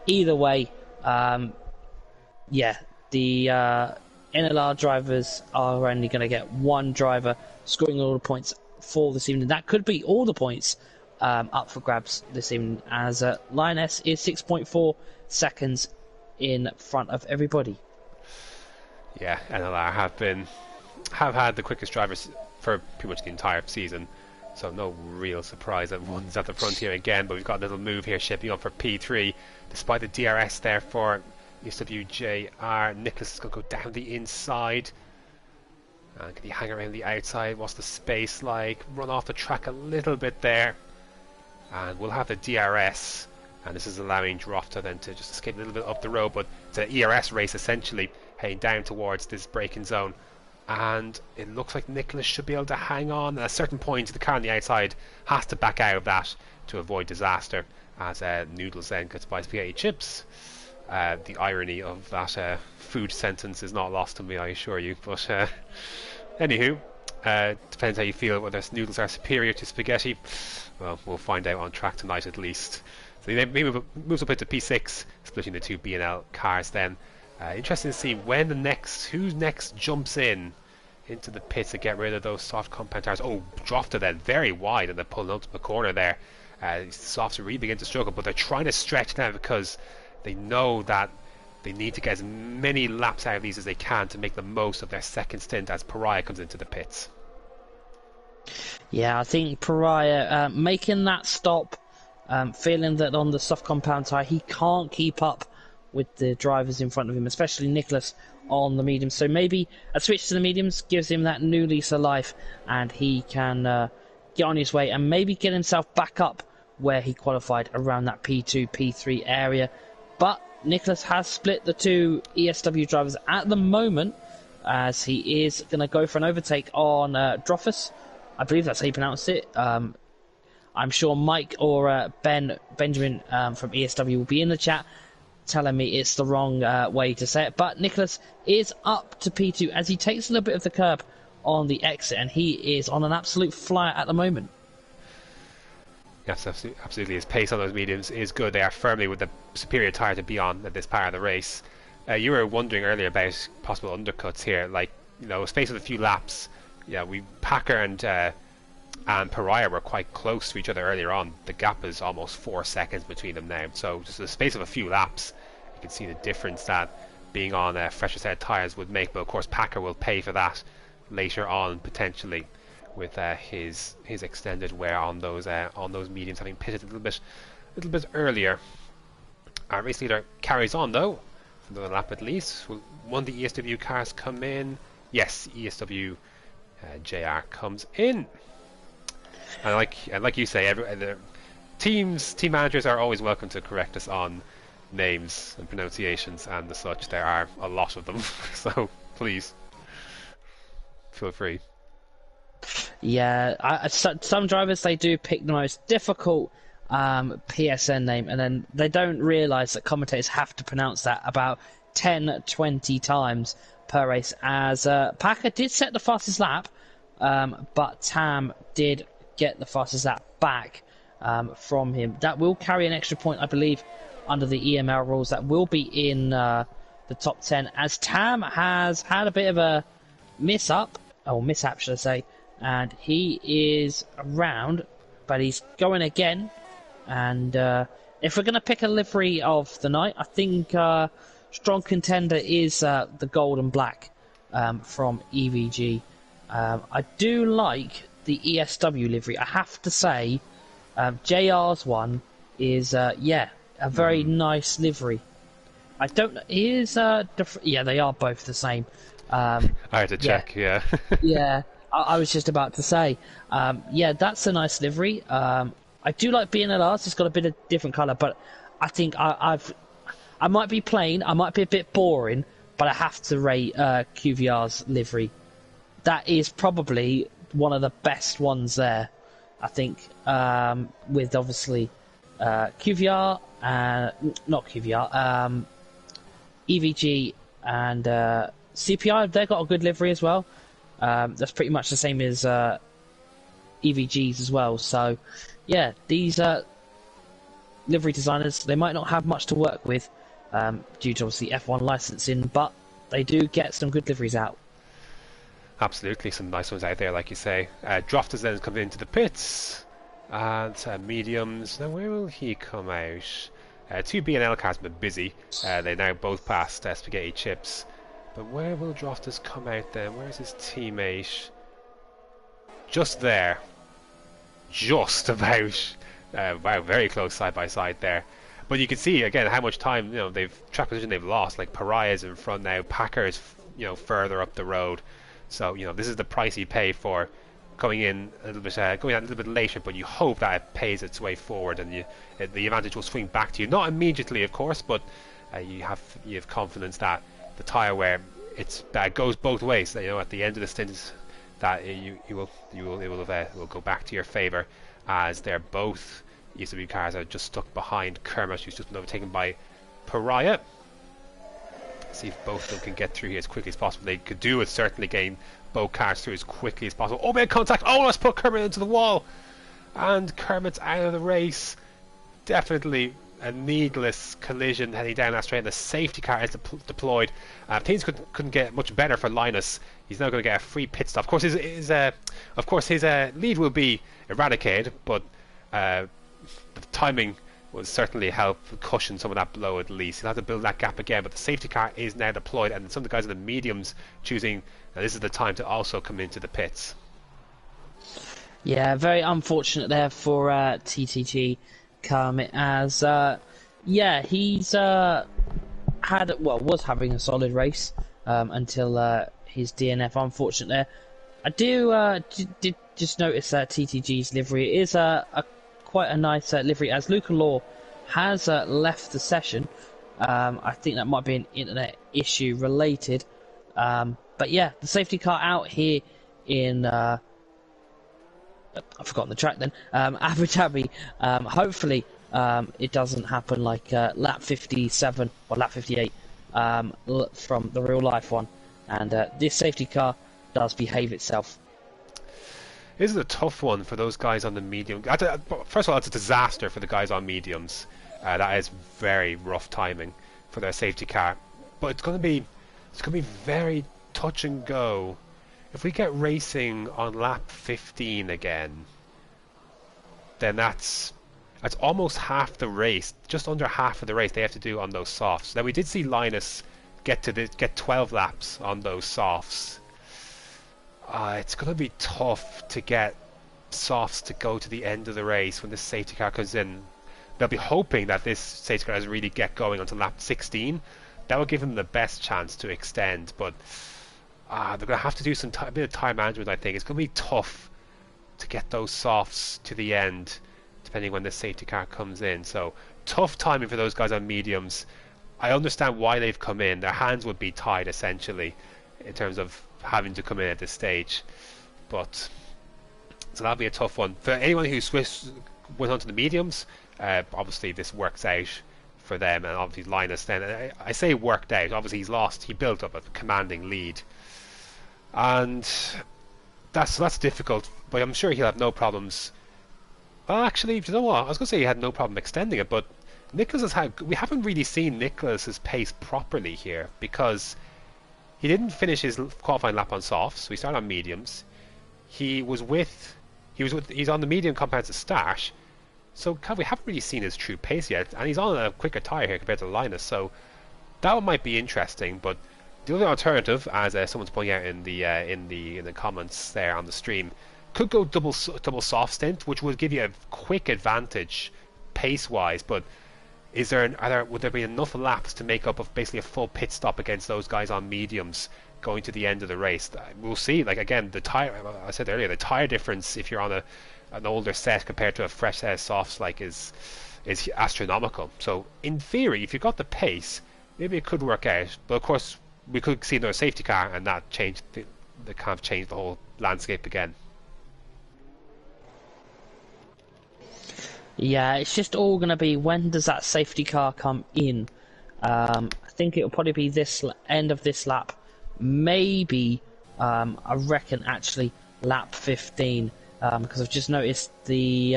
either way, yeah, the NLR drivers are only going to get one driver scoring all the points for this evening. That could be all the points up for grabs this evening, as Linus is 6.4 seconds in front of everybody. Yeah, NLR have had the quickest drivers for pretty much the entire season, so no real surprise that one's at the front here again. But we've got a little move here shaping up for P3, despite the DRS there for SWJR. Nicholas is going to go down the inside. Can he hang around the outside? What's the space like? Run off the track a little bit there, and we'll have the DRS, and this is allowing Drofta then to just escape a little bit up the road. But it's an ERS race essentially, heading down towards this braking zone, and it looks like Nicholas should be able to hang on. At a certain point, the car on the outside has to back out of that to avoid disaster, as Noodles then gets by spaghetti chips. The irony of that food sentence is not lost on me, I assure you. But anywho, depends how you feel whether noodles are superior to spaghetti. Well, we'll find out on track tonight at least. So he moves up into P6, splitting the two B&L cars then. Interesting to see when who next jumps into the pits to get rid of those soft compound tires. Oh, Drofta then very wide in the penultimate corner there. Softs really begin to struggle, but they're trying to stretch now because they know that they need to get as many laps out of these as they can to make the most of their second stint as Pariah comes into the pits. Yeah, I think Pariah making that stop, feeling that on the soft compound tyre he can't keep up with the drivers in front of him, especially Nicholas on the mediums. So maybe a switch to the mediums gives him that new lease of life, and he can get on his way and maybe get himself back up where he qualified around that P2, P3 area. But Nicholas has split the two ESW drivers at the moment, as he is going to go for an overtake on Drofus. I believe that's how you pronounce it. I'm sure Mike or Benjamin from ESW will be in the chat telling me it's the wrong way to say it. But Nicholas is up to P2 as he takes a little bit of the curb on the exit, and he is on an absolute flyer at the moment. Yes, absolutely. His pace on those mediums is good. They are firmly with the superior tyre to be on at this part of the race. You were wondering earlier about possible undercuts here. Like, you know, space of a few laps. Yeah, Packer and Pariah were quite close to each other earlier on. The gap is almost 4 seconds between them now. So just the space of a few laps, you can see the difference that being on fresher set tyres would make. But of course, Packer will pay for that later on potentially, with his extended wear on those mediums, having pitted a little bit earlier. Our race leader carries on though, for another lap at least. Will one of the ESW cars come in? Yes, ESW JR comes in. And like you say, the team managers are always welcome to correct us on names and pronunciations and the such. There are a lot of them, so please feel free. Yeah, some drivers, they do pick the most difficult PSN name, and then they don't realise that commentators have to pronounce that about 10-20 times per race, as Packer did set the fastest lap, but Tam did get the fastest lap back from him. That will carry an extra point, I believe, under the EML rules. That will be in the top 10, as Tam has had a bit of a mishap, should I say, and he is around, but he's going again. And if we're going to pick a livery of the night, I think strong contender is the gold and black from EVG. I do like the ESW livery. I have to say, JR's one is a very nice livery. I don't know. Is yeah, they are both the same. I had to check. Yeah. Yeah, I was just about to say. Yeah, that's a nice livery. I do like BNLRs. It's got a bit of different colour, but I think I might be plain. I might be a bit boring, but I have to rate QVR's livery. That is probably one of the best ones there. I think with obviously QVR, not QVR, EVG and CPI. They've got a good livery as well. That's pretty much the same as EVG's as well. So yeah, these livery designers, they might not have much to work with due to obviously F1 licensing, but they do get some good liveries out. Absolutely, some nice ones out there, like you say. Droft has then come into the pits, and mediums. Now, where will he come out? Two B&L cars have been busy. They now both passed Spaghetti Chips. But where will Droftus come out then? Where's his teammate? Just there. Just about. Wow, very close side by side there. But you can see again how much time track position they've lost. Like Pariah's in front now, Packer's further up the road. So this is the price you pay for going in a little bit, going out a little bit later. But you hope that it pays its way forward, and the advantage will swing back to you. Not immediately, of course, but you have confidence that the tyre wear that goes both ways. That, at the end of the stint, that it will go back to your favour, as they're both ESW cars are just stuck behind Kermit, who's just been overtaken by Pariah. See if both of them can get through here as quickly as possible. They could do it, certainly gain both cars through as quickly as possible. Oh, big contact! Oh, let's put Kermit into the wall, and Kermit's out of the race. Definitely a needless collision heading down that straight, and the safety car is deployed. Things couldn't get much better for Linus. He's now going to get a free pit stop. Of course, his lead will be eradicated, but the timing will certainly help cushion some of that blow at least. He'll have to build that gap again, but the safety car is now deployed, and some of the guys in the mediums choosing this is the time to also come into the pits. Yeah, very unfortunate there for TTG Kermit, as he's was having a solid race until his DNF. Unfortunate there. I did just notice that TTG's livery is quite a nice livery, as Luca Law has left the session. I think that might be an internet issue related. But yeah, the safety car out here in I've forgotten the track then. Abu Dhabi. Hopefully it doesn't happen like lap 57 or lap 58 from the real life one. And this safety car does behave itself. This is a tough one for those guys on the medium. First of all, it's a disaster for the guys on mediums. That is very rough timing for their safety car. But it's going to be very touch and go. If we get racing on lap 15 again, then that's almost half the race, just under half of the race they have to do on those softs. Now, we did see Linus get 12 laps on those softs. It's going to be tough to get softs to go to the end of the race when this safety car comes in. They'll be hoping that this safety car doesn't really get going until lap 16. That will give them the best chance to extend, but they're going to have to do a bit of time management, I think. It's going to be tough to get those softs to the end, depending when the safety car comes in. So, tough timing for those guys on mediums. I understand why they've come in. Their hands would be tied, essentially, in terms of having to come in at this stage. But so that'll be a tough one. For anyone who went on to the mediums, obviously this works out for them, and obviously Linus then, I say worked out, obviously he's lost, he built up a commanding lead, and that's difficult, but I'm sure he'll have no problems. Well, actually, you know what, I was going to say he had no problem extending it, but Nicholas has had, we haven't really seen Nicholas's pace properly here, because he didn't finish his qualifying lap on softs, so he started on mediums. He's on the medium compounds to start, so we haven't really seen his true pace yet, and he's on a quicker tyre here compared to Linus, so that one might be interesting. But the other alternative, as someone's pointing out in the comments there on the stream, could go double soft stint, which would give you a quick advantage pace wise. But would there be enough laps to make up of basically a full pit stop against those guys on mediums going to the end of the race? We'll see. Like, again, the tire, I said earlier, the tire difference if you're on an older set compared to a fresh set of softs is astronomical. So in theory, if you got the pace, maybe it could work out. But of course, we could see another safety car, and that changed the kind of changed the whole landscape again. Yeah, it's just all going to be, when does that safety car come in? I think it'll probably be this end of this lap. Maybe, I reckon, actually, lap 15. Because I've just noticed the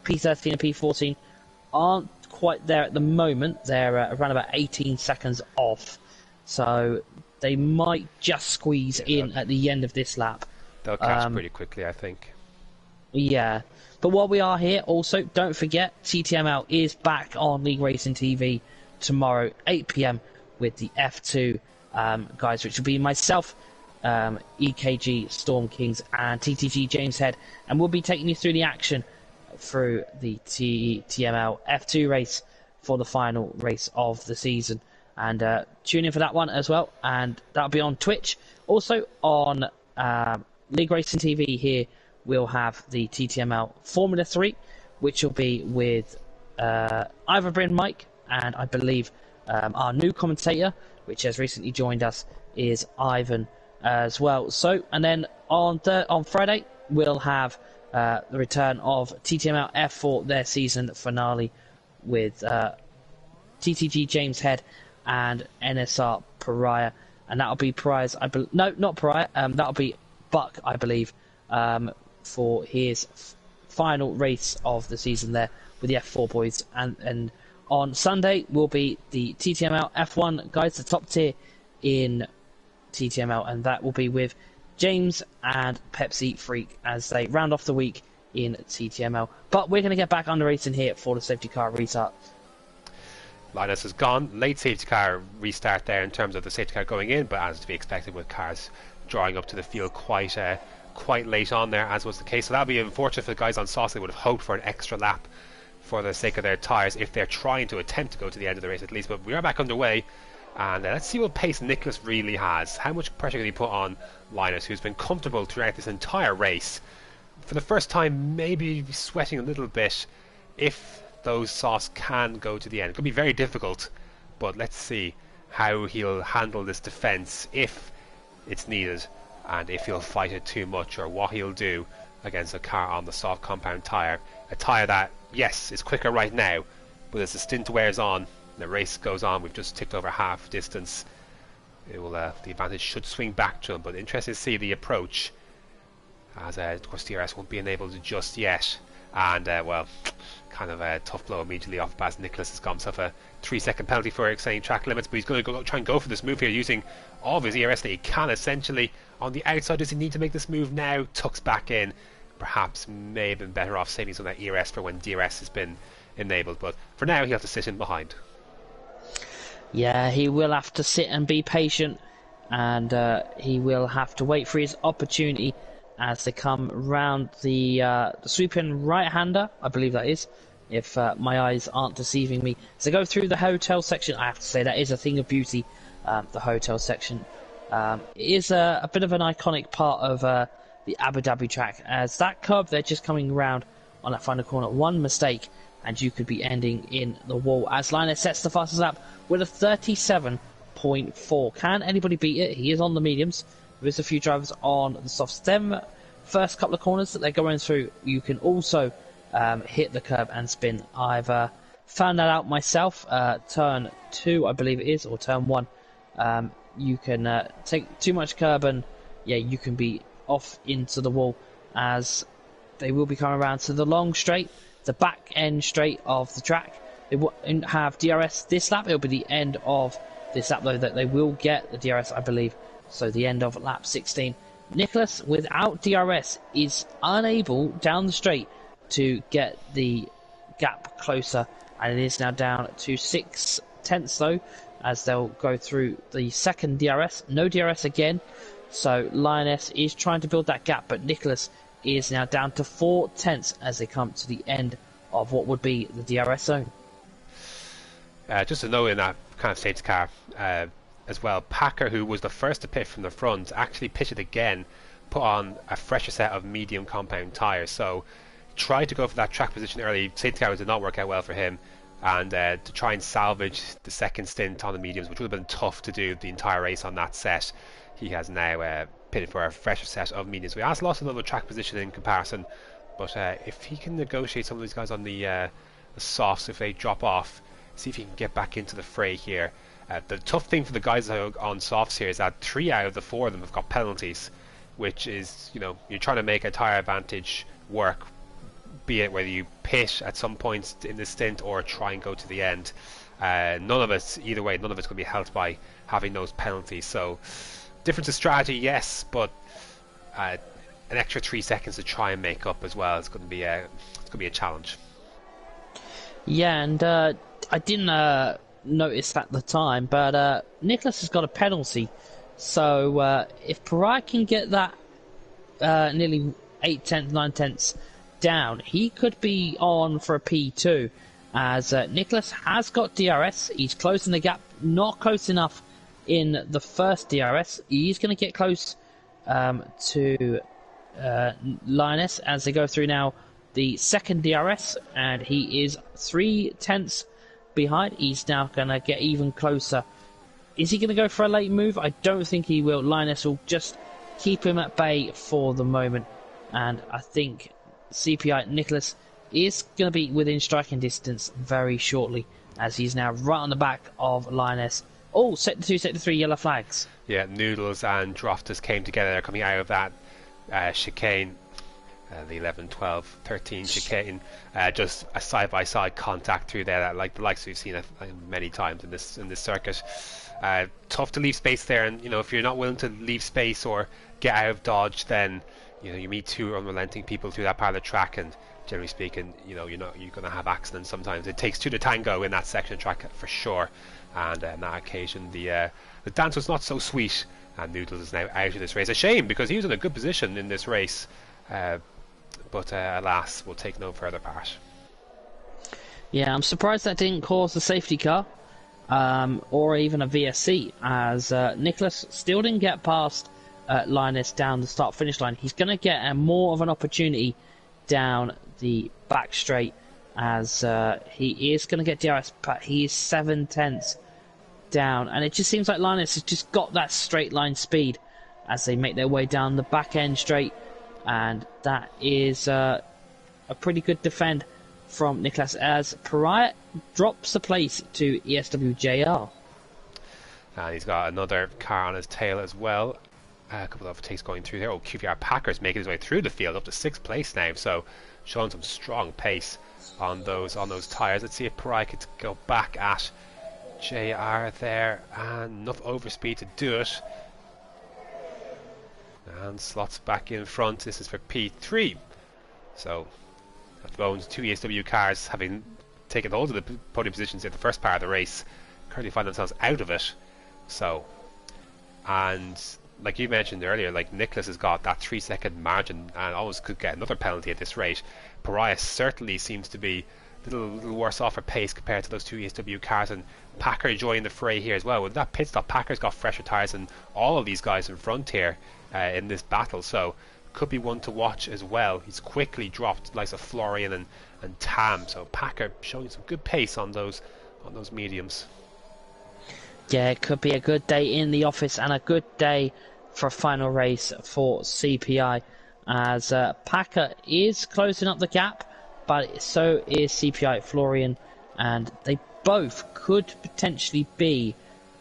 P13 and P14 aren't quite there at the moment. They're around about 18 seconds off. So they might just squeeze in at the end of this lap. They'll catch pretty quickly, I think. Yeah. But while we are here, also, don't forget, TTML is back on League Racing TV tomorrow, 8 PM, with the F2 guys, which will be myself, EKG, Storm Kings, and TTG James Head, and we'll be taking you through the action through the TTML F2 race for the final race of the season. And tune in for that one as well, and that'll be on Twitch. Also on League Racing TV here, we'll have the TTML Formula 3, which will be with Ivor Bryn Mike, and I believe our new commentator, which has recently joined us, is Ivan as well. So, and then on Friday, we'll have the return of TTML F4, their season finale, with TTG James Head and NSR Pariah, and that'll be Pariah's, no, not Pariah, that'll be Buck, I believe, for his final race of the season there with the F4 boys. And on Sunday will be the TTML F1 guys, the top tier in TTML, and that will be with James and Pepsi Freak as they round off the week in TTML. But we're going to get back on the racing here for the safety car restart. Linus is gone. Late safety car restart there in terms of the safety car going in, but as to be expected with cars drawing up to the field quite late on there, as was the case. So that'll be unfortunate for the guys on sauce. They would have hoped for an extra lap for the sake of their tyres if they're trying to attempt to go to the end of the race at least. But we are back underway, and let's see what pace Nicholas really has. How much pressure can he put on Linus, who's been comfortable throughout this entire race? For the first time, maybe sweating a little bit if those sauce can go to the end. It could be very difficult, but let's see how he'll handle this defence if it's needed, and if he'll fight it too much, or what he'll do against a car on the soft compound tyre. A tyre that, yes, is quicker right now, but as the stint wears on, the race goes on, we've just ticked over half distance, it will, the advantage should swing back to him. But interesting to see the approach, as of course DRS won't be enabled just yet. And well, kind of a tough blow immediately off past Nicholas. Has got himself a 3-second penalty for exceeding track limits, but he's going to try and go for this move here using all of his ERS that he can essentially. On the outside, does he need to make this move now? Tucks back in. Perhaps may have been better off saving some of that ERS for when DRS has been enabled, but for now he'll have to sit in behind. Yeah, he will have to sit and be patient, and he will have to wait for his opportunity as they come round the sweep-in right-hander, I believe that is, if my eyes aren't deceiving me. As they go through the hotel section, I have to say that is a thing of beauty, the hotel section. It is a bit of an iconic part of the Abu Dhabi track, as that curb they're just coming round on that final corner. One mistake and you could be ending in the wall, as Linus sets the fastest lap with a 37.4. Can anybody beat it? He is on the mediums. There is a few drivers on the soft stem. First couple of corners that they're going through, you can also hit the curb and spin either found that out myself. Turn 2, I believe it is, or turn 1. You can take too much curb and yeah, you can be off into the wall, as they will be coming around to the long straight, the back end straight of the track. They won't have DRS this lap. It'll be the end of this lap though that they will get the DRS, I believe. So the end of lap 16. Nicholas, without DRS, is unable down the straight to get the gap closer, and it is now down to 6 tenths though, as they'll go through the second DRS. No DRS again, so Lioness is trying to build that gap, but Nicholas is now down to 4 tenths as they come to the end of what would be the DRS zone. Just to know in that kind of safety car as well, Packer, who was the first to pit from the front, actually pitted again, put on a fresher set of medium compound tyres. So tried to go for that track position early. Safety car did not work out well for him, and to try and salvage the second stint on the mediums, which would have been tough to do the entire race on that set. He has now pitted for a fresher set of mediums. We has lost a little track position in comparison, but if he can negotiate some of these guys on the softs, if they drop off, see if he can get back into the fray here. The tough thing for the guys on softs here is that 3 out of the 4 of them have got penalties, which is, you know, you're trying to make a tyre advantage work, be it whether you pit at some points in the stint or try and go to the end. None of it's, either way, none of it's going to be helped by having those penalties. So difference of strategy, yes, but an extra 3 seconds to try and make up as well is going to be a challenge. Yeah, and I didn't notice at the time, but Nicholas has got a penalty. So if Pariah can get that nearly 8 tenths, 9 tenths down, he could be on for a P2, as Nicholas has got DRS. He's closing the gap, not close enough in the first DRS. He's going to get close to Linus as they go through now the second DRS, and he is 3 tenths behind. He's now going to get even closer. Is he going to go for a late move? I don't think he will. Linus will just keep him at bay for the moment, and I think CPI Nicholas is going to be within striking distance very shortly, as he's now right on the back of Linus. Oh, sector 2, sector 3, yellow flags. Yeah, Noodles and Droftus came together. They're coming out of that chicane, the 11, 12, 13 chicane. Just a side-by-side contact through there, that, like the likes we've seen many times in this circuit. Tough to leave space there, and you know, if you're not willing to leave space or get out of dodge, then you know you meet two unrelenting people through that part of the track, and generally speaking, you know, you're going to have accidents sometimes. It takes two to tango in that section of track for sure. And on that occasion, the dance was not so sweet, and Noodles is now out of this race. A shame, because he was in a good position in this race, but alas, will take no further part. Yeah, I'm surprised that didn't cause a safety car, or even a VSC, as Nicholas still didn't get past Linus down the start-finish line. He's going to get more of an opportunity down the back straight, as he is going to get DRS, but he is 7 tenths down, and it just seems like Linus has just got that straight line speed as they make their way down the back end straight, and that is a pretty good defend from Nicholas, as Pariah drops the place to ESWJR. And he's got another car on his tail as well. A couple of overtakes going through there. Oh, QVR Packers making his way through the field up to 6th place now, so showing some strong pace on those tyres. Let's see if Pariah could go back at JR there, and enough overspeed to do it. And slots back in front. This is for P3. So at the moment, 2 ESW cars, having taken hold of the podium positions in the first part of the race, currently find themselves out of it. So, and like you mentioned earlier, like Nicholas has got that 3-second margin and always could get another penalty at this rate. Pariah certainly seems to be a little worse off for pace compared to those 2 ESW cars, and Packer joined the fray here as well. With that pit stop, Packer's got fresher tyres than all of these guys in front here in this battle, so could be one to watch as well. He's quickly dropped likes of Florian and Tam, so Packer showing some good pace on those mediums. Yeah, it could be a good day in the office and a good day for a final race for CPI, as Packer is closing up the gap, but so is CPI. Florian and they both could potentially be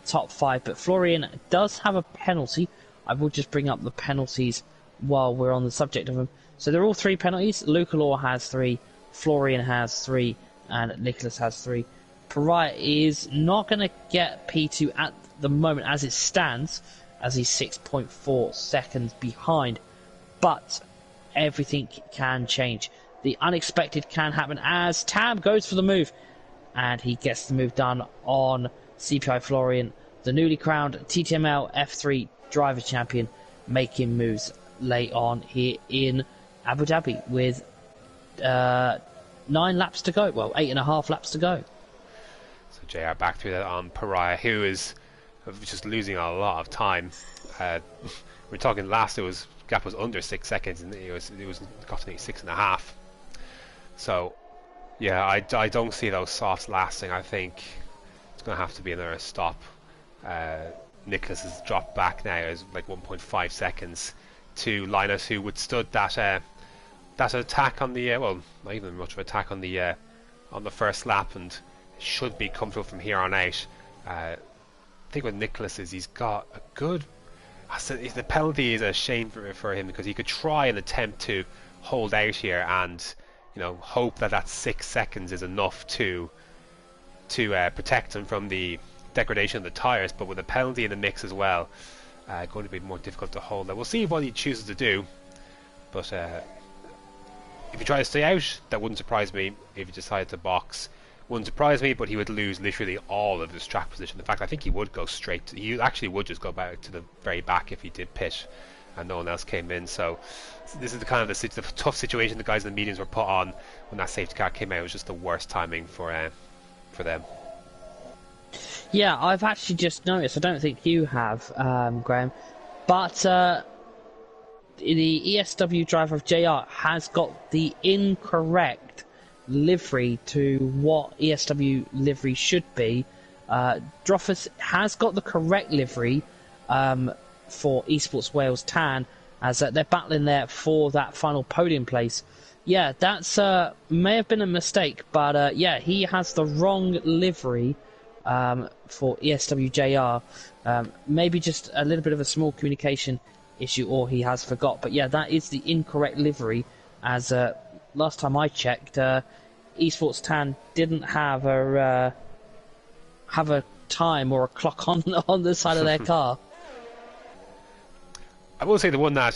top 5, but Florian does have a penalty. I will just bring up the penalties while we're on the subject of them. So they're all 3 penalties. Luca Law has 3, Florian has 3, and Nicholas has 3. Pariah is not going to get P2 at the moment as it stands, as he's 6.4 seconds behind, but everything can change. The unexpected can happen as Tam goes for the move, and he gets the move done on CPI Florian, the newly crowned TTML F3 driver champion, making moves late on here in Abu Dhabi with 9 laps to go. Well, 8.5 laps to go. So JR back through that on Pariah, who is just losing a lot of time. We're talking last, gap was under 6 seconds, and it was got to 6.5. So yeah, I don't see those softs lasting. I think it's going to have to be another stop. Nicholas has dropped back now as like 1.5 seconds to Linus, who withstood that attack on the well, not even much of an attack on the first lap, and should be comfortable from here on out. I think with Nicholas is he's got a good. The penalty is a shame for him, because he could try and attempt to hold out here and hope that 6 seconds is enough to protect him from the degradation of the tyres, but with a penalty in the mix as well, going to be more difficult to hold. Now we'll see what he chooses to do, but if he tries to stay out, that wouldn't surprise me. If he decided to box, wouldn't surprise me, but he would lose literally all of his track position. In fact, I think he would go straight he actually would just go back to the very back if he did pit and no one else came in. So this is the kind of the tough situation the guys in the mediums were put on when that safety car came out. It was just the worst timing for them. Yeah, I've actually just noticed, I don't think you have, Graham, but the ESW driver of JR has got the incorrect livery to what ESW livery should be. Droffus has got the correct livery for Esports Wales Tan, as they're battling there for that final podium place. Yeah, that's may have been a mistake, but yeah, he has the wrong livery for ESWJR. Maybe just a little bit of a small communication issue, or he has forgot. But yeah, that is the incorrect livery, as last time I checked, Esports Tan didn't have a time or a clock on the side of their car. I will say the one that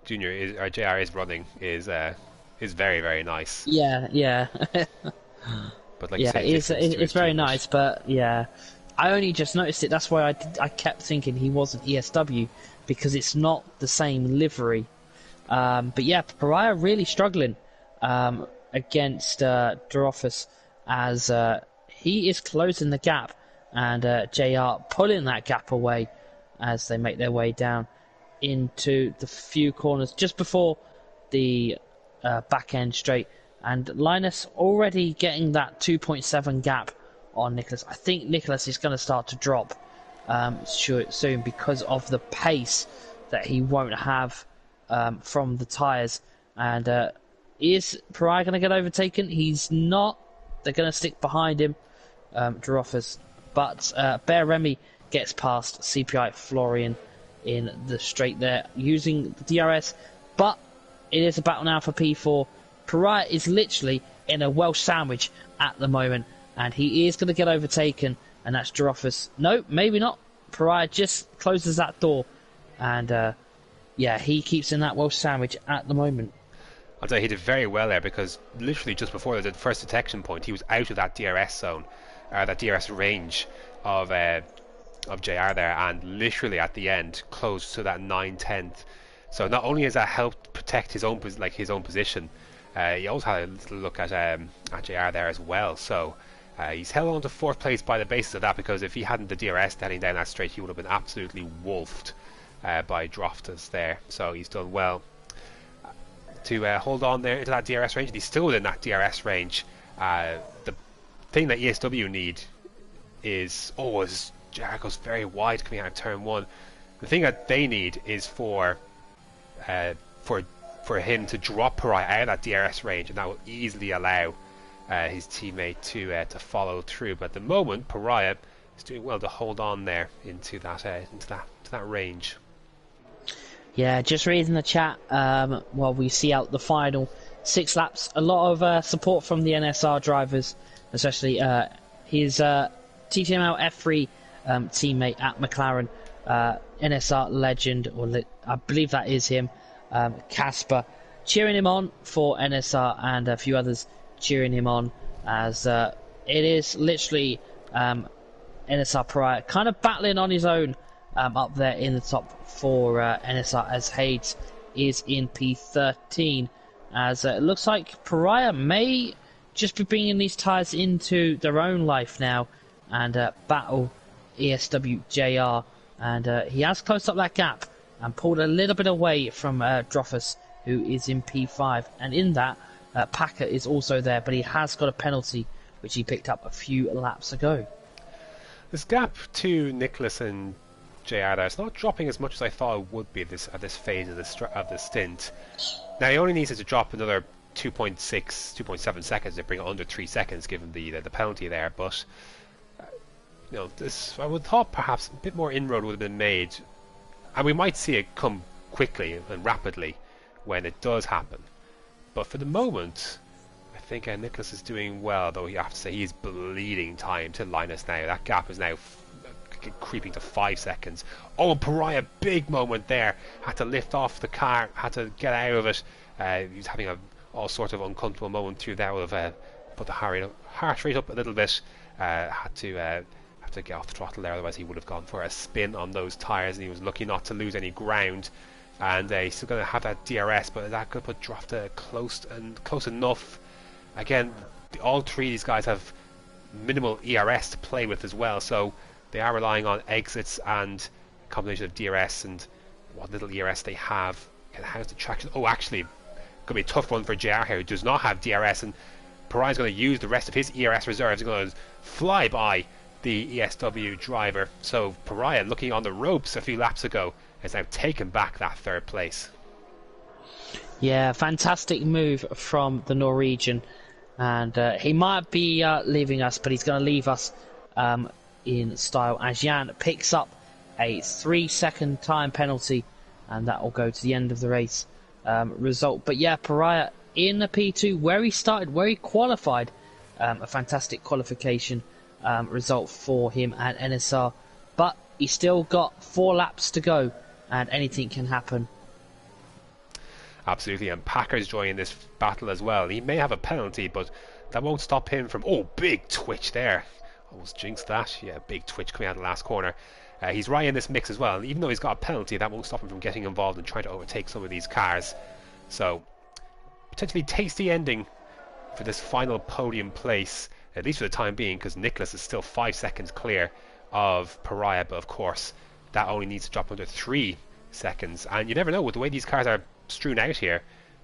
JR is running is very, very nice. Yeah. But like yeah, you say, it's very nice, but yeah, I only just noticed it. That's why I kept thinking he wasn't ESW, because it's not the same livery. But yeah, Pariah really struggling against Dorofus, as he is closing the gap, and JR pulling that gap away as they make their way down into the few corners just before the back end straight. And Linus already getting that 2.7 gap on Nicholas. I think Nicholas is going to start to drop soon, because of the pace that he won't have from the tyres. And is Pariah going to get overtaken? He's not. They're going to stick behind him, Dorofus. But Bear Remy gets past CPI Florian in the straight there, using the DRS. But it is a battle now for P4. Pariah is literally in a Welsh sandwich at the moment, and he is going to get overtaken, and that's Dorofus. No, maybe not. Pariah just closes that door, and yeah, he keeps in that Welsh sandwich at the moment. I'll tell you, he did very well there, because literally just before the first detection point, he was out of that DRS zone, that DRS range of JR there, and literally at the end close to that 9/10. So not only has that helped protect his own position, he also had a little look at JR there as well. So he's held on to 4th place by the basis of that, because if he hadn't the DRS heading down that straight, he would have been absolutely wolfed by Droftus there. So he's done well to hold on there into that DRS range, and he's still within that DRS range. The thing that ESW need is JR goes very wide coming out of turn 1. The thing that they need is for him to drop Pariah out of that DRS range, and that will easily allow his teammate to follow through. But at the moment, Pariah is doing well to hold on there into that range. Yeah, just reading the chat while we see out the final 6 laps. A lot of support from the NSR drivers, especially his TTML F3 teammate at McLaren, NSR legend, or I believe that is him, Casper, cheering him on for NSR, and a few others cheering him on, as it is literally NSR Pariah kind of battling on his own up there in the top for NSR, as Hayes is in P13, as it looks like Pariah may just be bringing these tyres into their own life now and battle ESW JR, and he has closed up that gap and pulled a little bit away from Droffus, who is in P5, and in that Packer is also there, but he has got a penalty which he picked up a few laps ago. This gap to Nicholas and JR there, it's not dropping as much as I thought it would be at this phase of the stint. Now he only needs to drop another 2.7 seconds to bring it under 3 seconds, given the penalty there. But this, I would thought perhaps a bit more inroad would have been made, and we might see it come quickly and rapidly when it does happen. But for the moment, I think Nicholas is doing well, though you have to say he's bleeding time to Linus now. That gap is now creeping to 5 seconds. Oh, Pariah, big moment there. Had to lift off the car, had to get out of it. He's having all sorts of uncomfortable moment through there. Would have put the heart rate up a little bit. Had to get off the throttle there, otherwise he would have gone for a spin on those tyres, and he was lucky not to lose any ground. And he's still going to have that DRS, but that could put Drofta close enough. Again, all three of these guys have minimal ERS to play with as well, so they are relying on exits and a combination of DRS and what little ERS they have. And how's the traction? Oh, actually, going to be a tough one for JR here, who does not have DRS, and Pariah's going to use the rest of his ERS reserves. He's going to fly by the ESW driver. So Pariah, looking on the ropes a few laps ago, has now taken back that 3rd place. Yeah, fantastic move from the Norwegian, and he might be leaving us, but he's going to leave us in style, as Jan picks up a 3-second time penalty, and that will go to the end of the race result. But yeah, Pariah in the P2, where he started, where he qualified, a fantastic qualification result for him at NSR, but he's still got 4 laps to go, and anything can happen. Absolutely, and Packer's joining this battle as well. He may have a penalty, but that won't stop him from... Oh, big twitch there. Almost jinxed that. Yeah, big twitch coming out of the last corner. He's right in this mix as well. Even though he's got a penalty, that won't stop him from getting involved and trying to overtake some of these cars. So, potentially tasty ending for this final podium place, at least for the time being, because Nicholas is still 5 seconds clear of Pariah, but of course that only needs to drop under 3 seconds, and you never know, with the way these cars are strewn out here,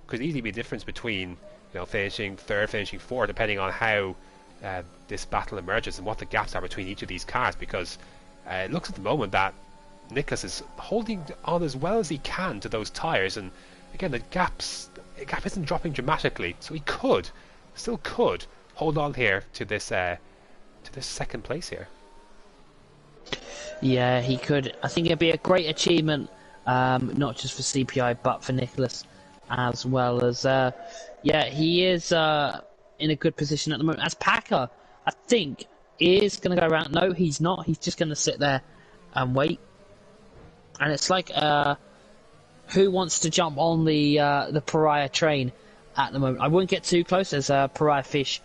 could easily be a difference between finishing 3rd, finishing 4th, depending on how this battle emerges and what the gaps are between each of these cars, because it looks at the moment that Nicholas is holding on as well as he can to those tyres, and again the gap isn't dropping dramatically, so he still could hold on here to this 2nd place here. Yeah, he could. I think it'd be a great achievement, not just for CPI but for Nicholas as well, as he is in a good position at the moment. As Packer, I think, is going to go around. No, he's not. He's just going to sit there and wait. And it's like, who wants to jump on the Pariah train at the moment? I wouldn't get too close, as Pariah Fish,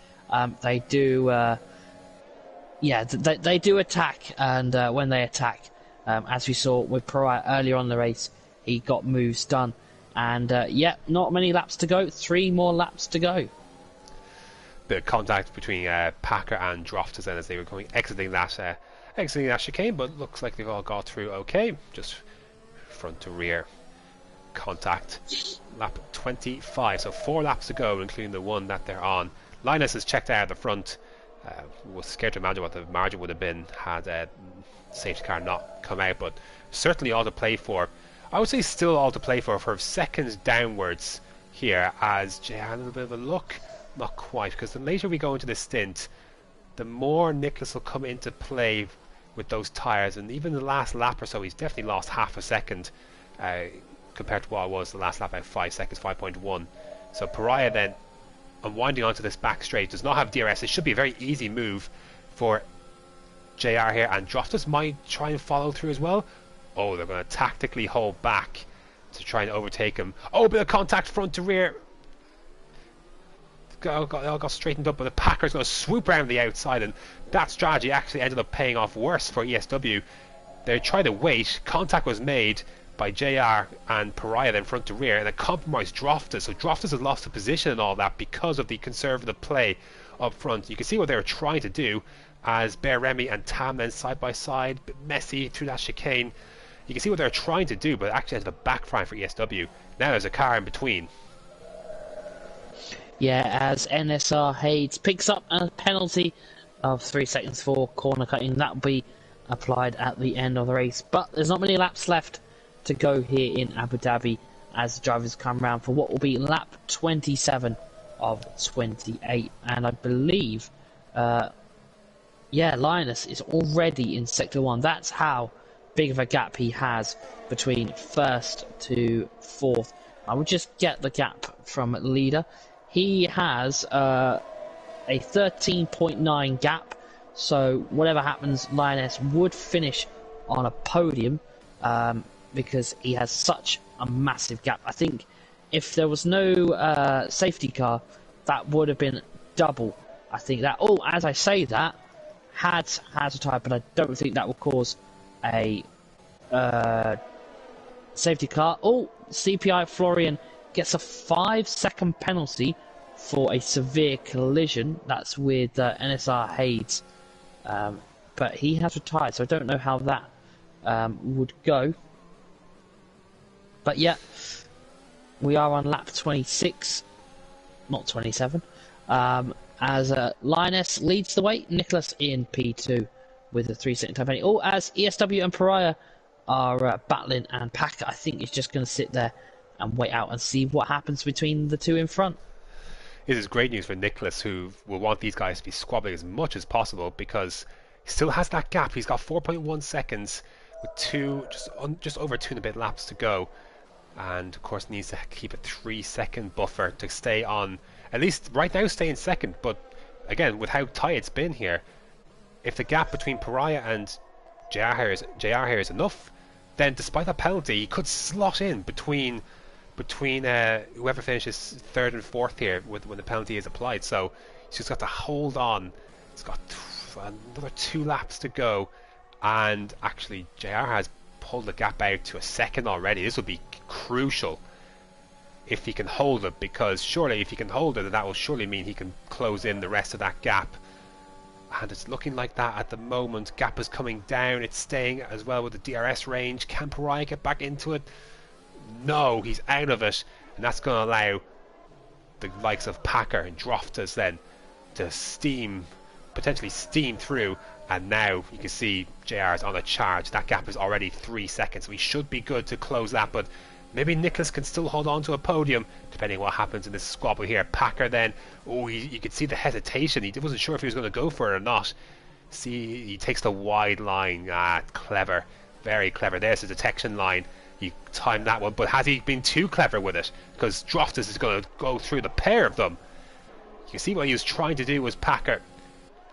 they do. They do attack, and when they attack, as we saw with Pariah earlier on in the race, he got moves done. And not many laps to go. 3 more laps to go. Bit of contact between Packer and Droftus then as they were exiting that chicane, but looks like they've all got through okay. Just front to rear contact. Lap 25, so 4 laps to go, including the one that they're on. Linus has checked out at the front. Was scared to imagine what the margin would have been had safety car not come out, but certainly all to play for. I would say still all to play for seconds downwards here, as Jay had a little bit of a look. not quite, because the later we go into this stint, the more Nicholas will come into play with those tyres, and even the last lap or so, he's definitely lost half a second compared to what it was the last lap, about 5 seconds, 5.1. So Pariah then, unwinding onto this back straight, does not have DRS. It should be a very easy move for JR here, and Droftus might try and follow through as well. Oh, they're going to tactically hold back to try and overtake him. Oh, bit of contact front to rear. Got straightened up, but the Packer's going to swoop around the outside, and that strategy actually ended up paying off worse for ESW. They tried to wait, contact was made by JR and Pariah then front to rear, and a compromised Droftus. So Droftus has lost the position and all that because of the conservative play up front. You can see what they were trying to do as Bear Remy and Tam then side by side, bit messy through that chicane. You can see what they're trying to do, but it actually ended up backfiring for ESW. Now there's a car in between. Yeah, as NSR Hayes picks up a penalty of 3 seconds for corner cutting. That will be applied at the end of the race. But there's not many laps left to go here in Abu Dhabi as the drivers come round for what will be lap 27 of 28. And I believe, Linus is already in Sector 1. That's how big of a gap he has between first to fourth. I would just get the gap from leader. He has a 13.9 gap, so whatever happens, Lioness would finish on a podium because he has such a massive gap. I think if there was no safety car, that would have been double. I think that. Oh, as I say that, has a tyre, but I don't think that will cause a safety car. Oh, CPI Florian gets a 5-second penalty for a severe collision. That's with NSR Hayes, but he has retired, so I don't know how that would go. But yeah, we are on lap 26, not 27, as Lioness leads the way. Nicholas in P2 with a 3-second time penalty. Oh, as ESW and Pariah are battling, and Packer, I think, is just going to sit there and wait out and see what happens between the two in front. It is great news for Nicholas, who will want these guys to be squabbling as much as possible because he still has that gap. He's got 4.1 seconds with just over 2 and a bit laps to go, and of course needs to keep a 3-second buffer to stay on, at least right now stay in second. But again, with how tight it's been here, if the gap between Pariah and JR here is enough, then despite that penalty he could slot in between whoever finishes third and fourth here when the penalty is applied. So he's just got to hold on. He's got another 2 laps to go, and actually JR has pulled the gap out to a second already. This will be crucial if he can hold it, because surely if he can hold it, then that will surely mean he can close in the rest of that gap. And it's looking like that at the moment. Gap is coming down. It's staying as well with the DRS range. Can Pariah get back into it? No, he's out of it, and that's going to allow the likes of Packer and Droftus then to potentially steam through. And now you can see JR is on a charge. That gap is already 3 seconds, so he should be good to close that. But maybe Nicholas can still hold on to a podium depending on what happens in this squabble here. Packer then, you could see the hesitation. He wasn't sure if he was going to go for it or not. See, he takes the wide line. Clever, very clever. There's the detection line. He timed that one, but has he been too clever with it? Because Droftus is going to go through the pair of them. You can see what he was trying to do was Packer,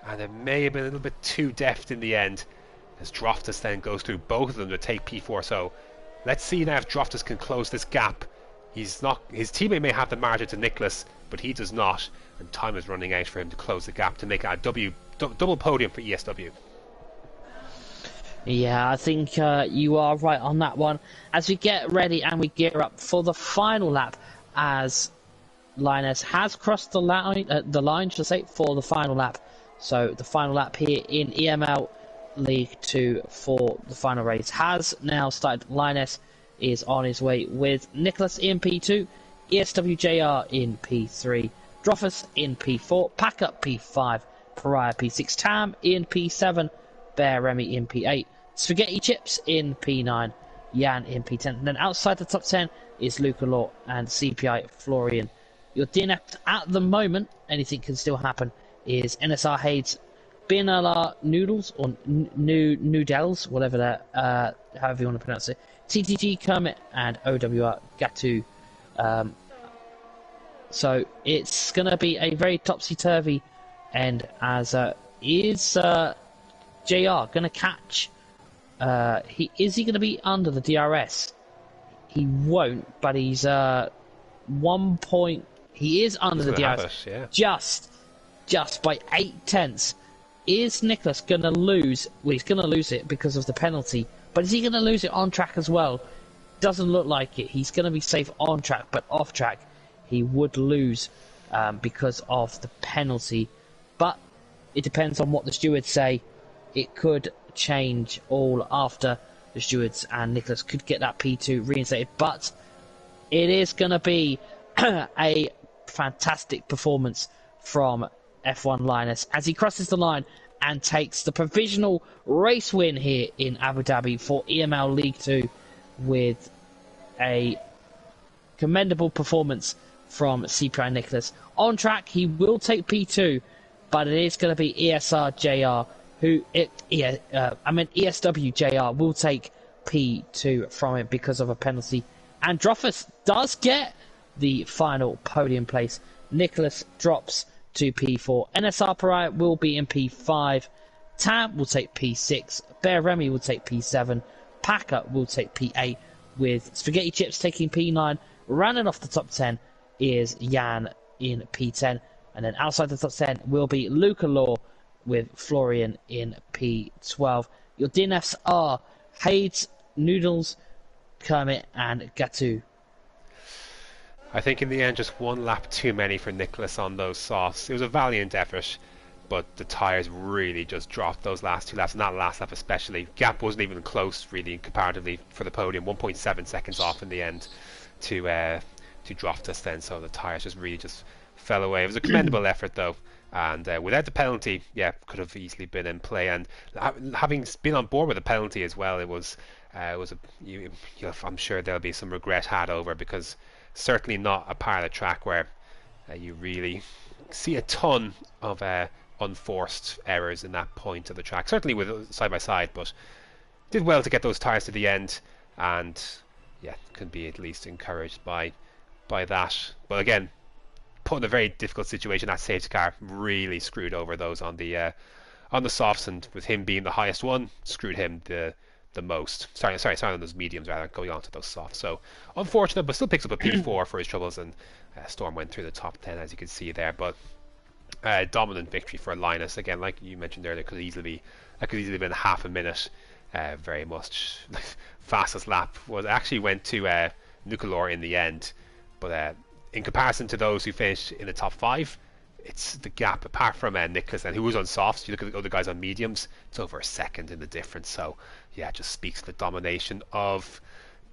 and it may have been a little bit too deft in the end, as Droftus then goes through both of them to take P4. So let's see now if Droftus can close this gap. His teammate may have the margin to Nicholas, but he does not, and time is running out for him to close the gap to make it a double podium for ESW. Yeah, I think you are right on that one. As we get ready and we gear up for the final lap, as Linus has crossed the line, should I say, for the final lap. So the final lap here in EML League 2 for the final race has now started. Linus is on his way with Nicholas in P2, ESWJR in P3, Droftus in P4, Packer P5, Pariah P6, Tam in P7, Bear Remy in P8, Spaghetti Chips in P9, Jan in P10. And then outside the top 10 is Luca Law and CPI Florian Your DNF at the moment, anything can still happen, is NSR Hayes, BNLR Noodles, or Noodles, whatever that, however you want to pronounce it, TTG Kermit, and OWR Gatu. So it's going to be a very topsy-turvy end, as is JR going to catch? Is he going to be under the DRS? He won't, but he's 1 point. He is under the DRS, just by 8/10. Is Nicholas going to lose? Well, he's going to lose it because of the penalty, but is he going to lose it on track as well? Doesn't look like it. He's going to be safe on track, but off track he would lose because of the penalty. But it depends on what the stewards say. It could change all after the stewards, and Nicholas could get that P2 reinstated. But it is going to be a fantastic performance from F1 Linus as he crosses the line and takes the provisional race win here in Abu Dhabi for EML League 2 with a commendable performance from CPI Nicholas. On track, he will take P2, but it is going to be ESR JR ESW JR will take P2 from him because of a penalty. And Droffus does get the final podium place. Nicholas drops to P4. NSR Pariah will be in P5. Tam will take P6. Bear Remy will take P7. Packer will take P8, with Spaghetti Chips taking P9. Rounding off the top 10 is Jan in P10. And then outside the top 10 will be Luca Law with Florian in P12. Your DNFs are Hayes, Noodles, Kermit, and Gatu. I think in the end, just one lap too many for Nicholas on those softs. It was a valiant effort, but the tyres really just dropped those last two laps, and that last lap especially. Gap wasn't even close, really, comparatively, for the podium. 1.7 seconds off in the end to Droftus then, so the tyres just really just fell away. It was a commendable effort, though, and without the penalty, could have easily been in play. And having been on board with the penalty as well, I'm sure there'll be some regret had over, because certainly not a part of the track where you really see a ton of unforced errors in that point of the track. Certainly with side by side, but did well to get those tyres to the end, and can be at least encouraged by that. But again, put in a very difficult situation. That safety car really screwed over those on the softs, and with him being the highest one, screwed him the most. Sorry, on those mediums rather, going on to those softs. So unfortunate, but still picks up a P4 for his troubles, and Storm went through the top 10 as you can see there. But dominant victory for Linus again, like you mentioned earlier. Could easily been half a minute. Very much fastest lap was actually went to Nuclear in the end, but in comparison to those who finished in the top 5, it's the gap apart from Nicholas, and who was on softs. You look at the other guys on mediums, it's over a second in the difference. So it just speaks to the domination of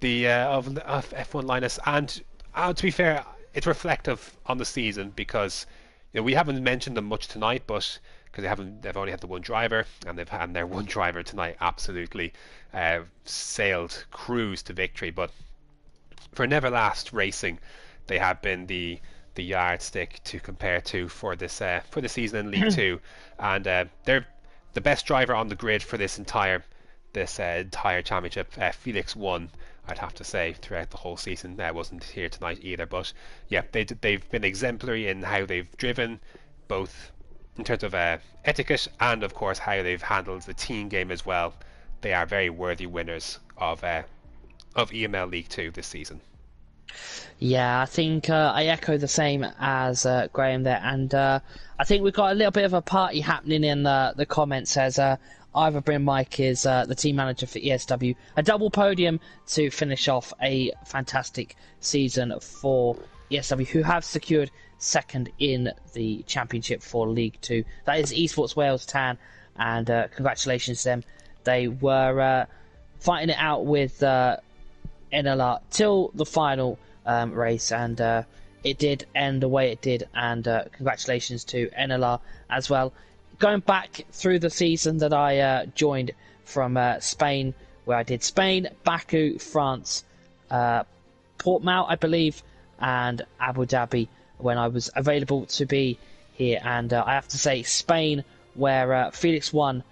the of F1 Linus. And to be fair, it's reflective on the season, because we haven't mentioned them much tonight, but because they've only had the one driver, and they've had their one driver tonight absolutely cruised to victory. But for Neverlast Racing, they have been the yardstick to compare to for this season in League 2, and they're the best driver on the grid for this entire championship. Felix won, I'd have to say, throughout the whole season. Wasn't here tonight either, but they've been exemplary in how they've driven, both in terms of etiquette and of course how they've handled the team game as well. They are very worthy winners of EML League 2 this season. Yeah, I think I echo the same as Graham there, and I think we've got a little bit of a party happening in the comments, as Ivor Bryn Mike is the team manager for ESW. A double podium to finish off a fantastic season for ESW, who have secured second in the championship for League 2. That is Esports Wales Tan, and congratulations to them. They were fighting it out with NLR till the final race, and it did end the way it did, and congratulations to NLR as well. Going back through the season that I joined from Spain, where I did Spain, Baku, France, Portimao, I believe, and Abu Dhabi, when I was available to be here. And I have to say, Spain, where Felix won,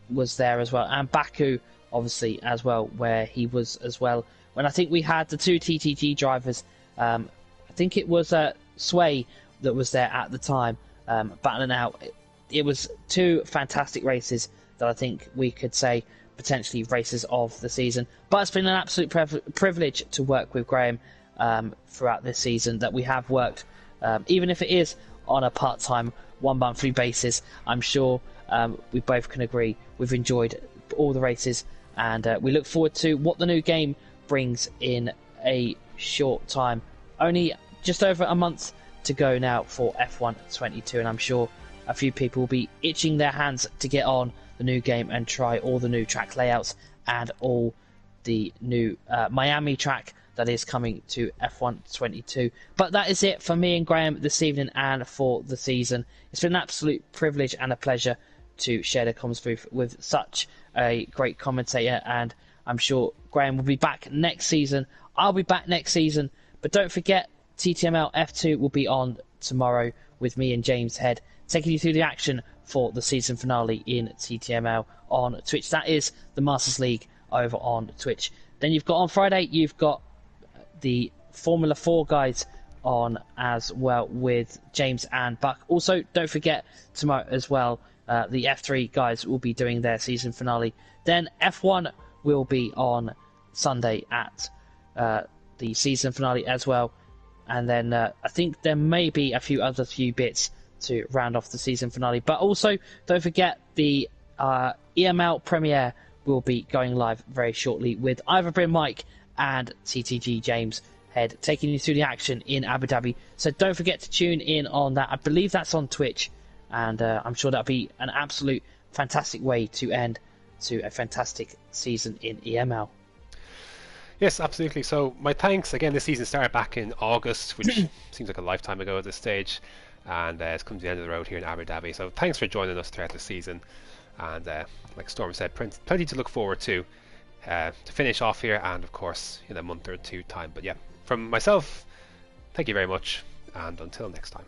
was there as well, and Baku obviously as well, where he was as well. When I think we had the two TTG drivers, I think it was Sway that was there at the time, battling out. It was two fantastic races that I think we could say potentially races of the season. But it's been an absolute privilege to work with Graham throughout this season, that we have worked, even if it is on a part-time, one-monthly basis. I'm sure we both can agree we've enjoyed all the races, and we look forward to what the new game brings in a short time. Only just over a month to go now for F1 22, and I'm sure a few people will be itching their hands to get on the new game and try all the new track layouts and all the new Miami track that is coming to F1 22. But that is it for me and Graham this evening and for the season. It's been an absolute privilege and a pleasure to share the comms booth with such a great commentator, and I'm sure Graham will be back next season. I'll be back next season, but don't forget TTML F2 will be on tomorrow with me and James Head, taking you through the action for the season finale in TTML on Twitch. That is the Masters League over on Twitch. Then you've got on Friday, you've got the Formula 4 guys on as well with James and Buck. Also, don't forget tomorrow as well, the F3 guys will be doing their season finale. Then F1 will be on Sunday at the season finale as well. And then I think there may be a few bits to round off the season finale. But also, don't forget the EML premiere will be going live very shortly with Ivor Brin Mike and TTG James Head taking you through the action in Abu Dhabi. So don't forget to tune in on that. I believe that's on Twitch, and I'm sure that'll be an absolute fantastic way to end to a fantastic season in EML. Yes, absolutely. So my thanks again. This season started back in August, which seems like a lifetime ago at this stage, and it's come to the end of the road here in Abu Dhabi. So thanks for joining us throughout the season, and like Storm said, plenty to look forward to finish off here, and of course in a month or two time. But yeah, from myself, thank you very much, and until next time.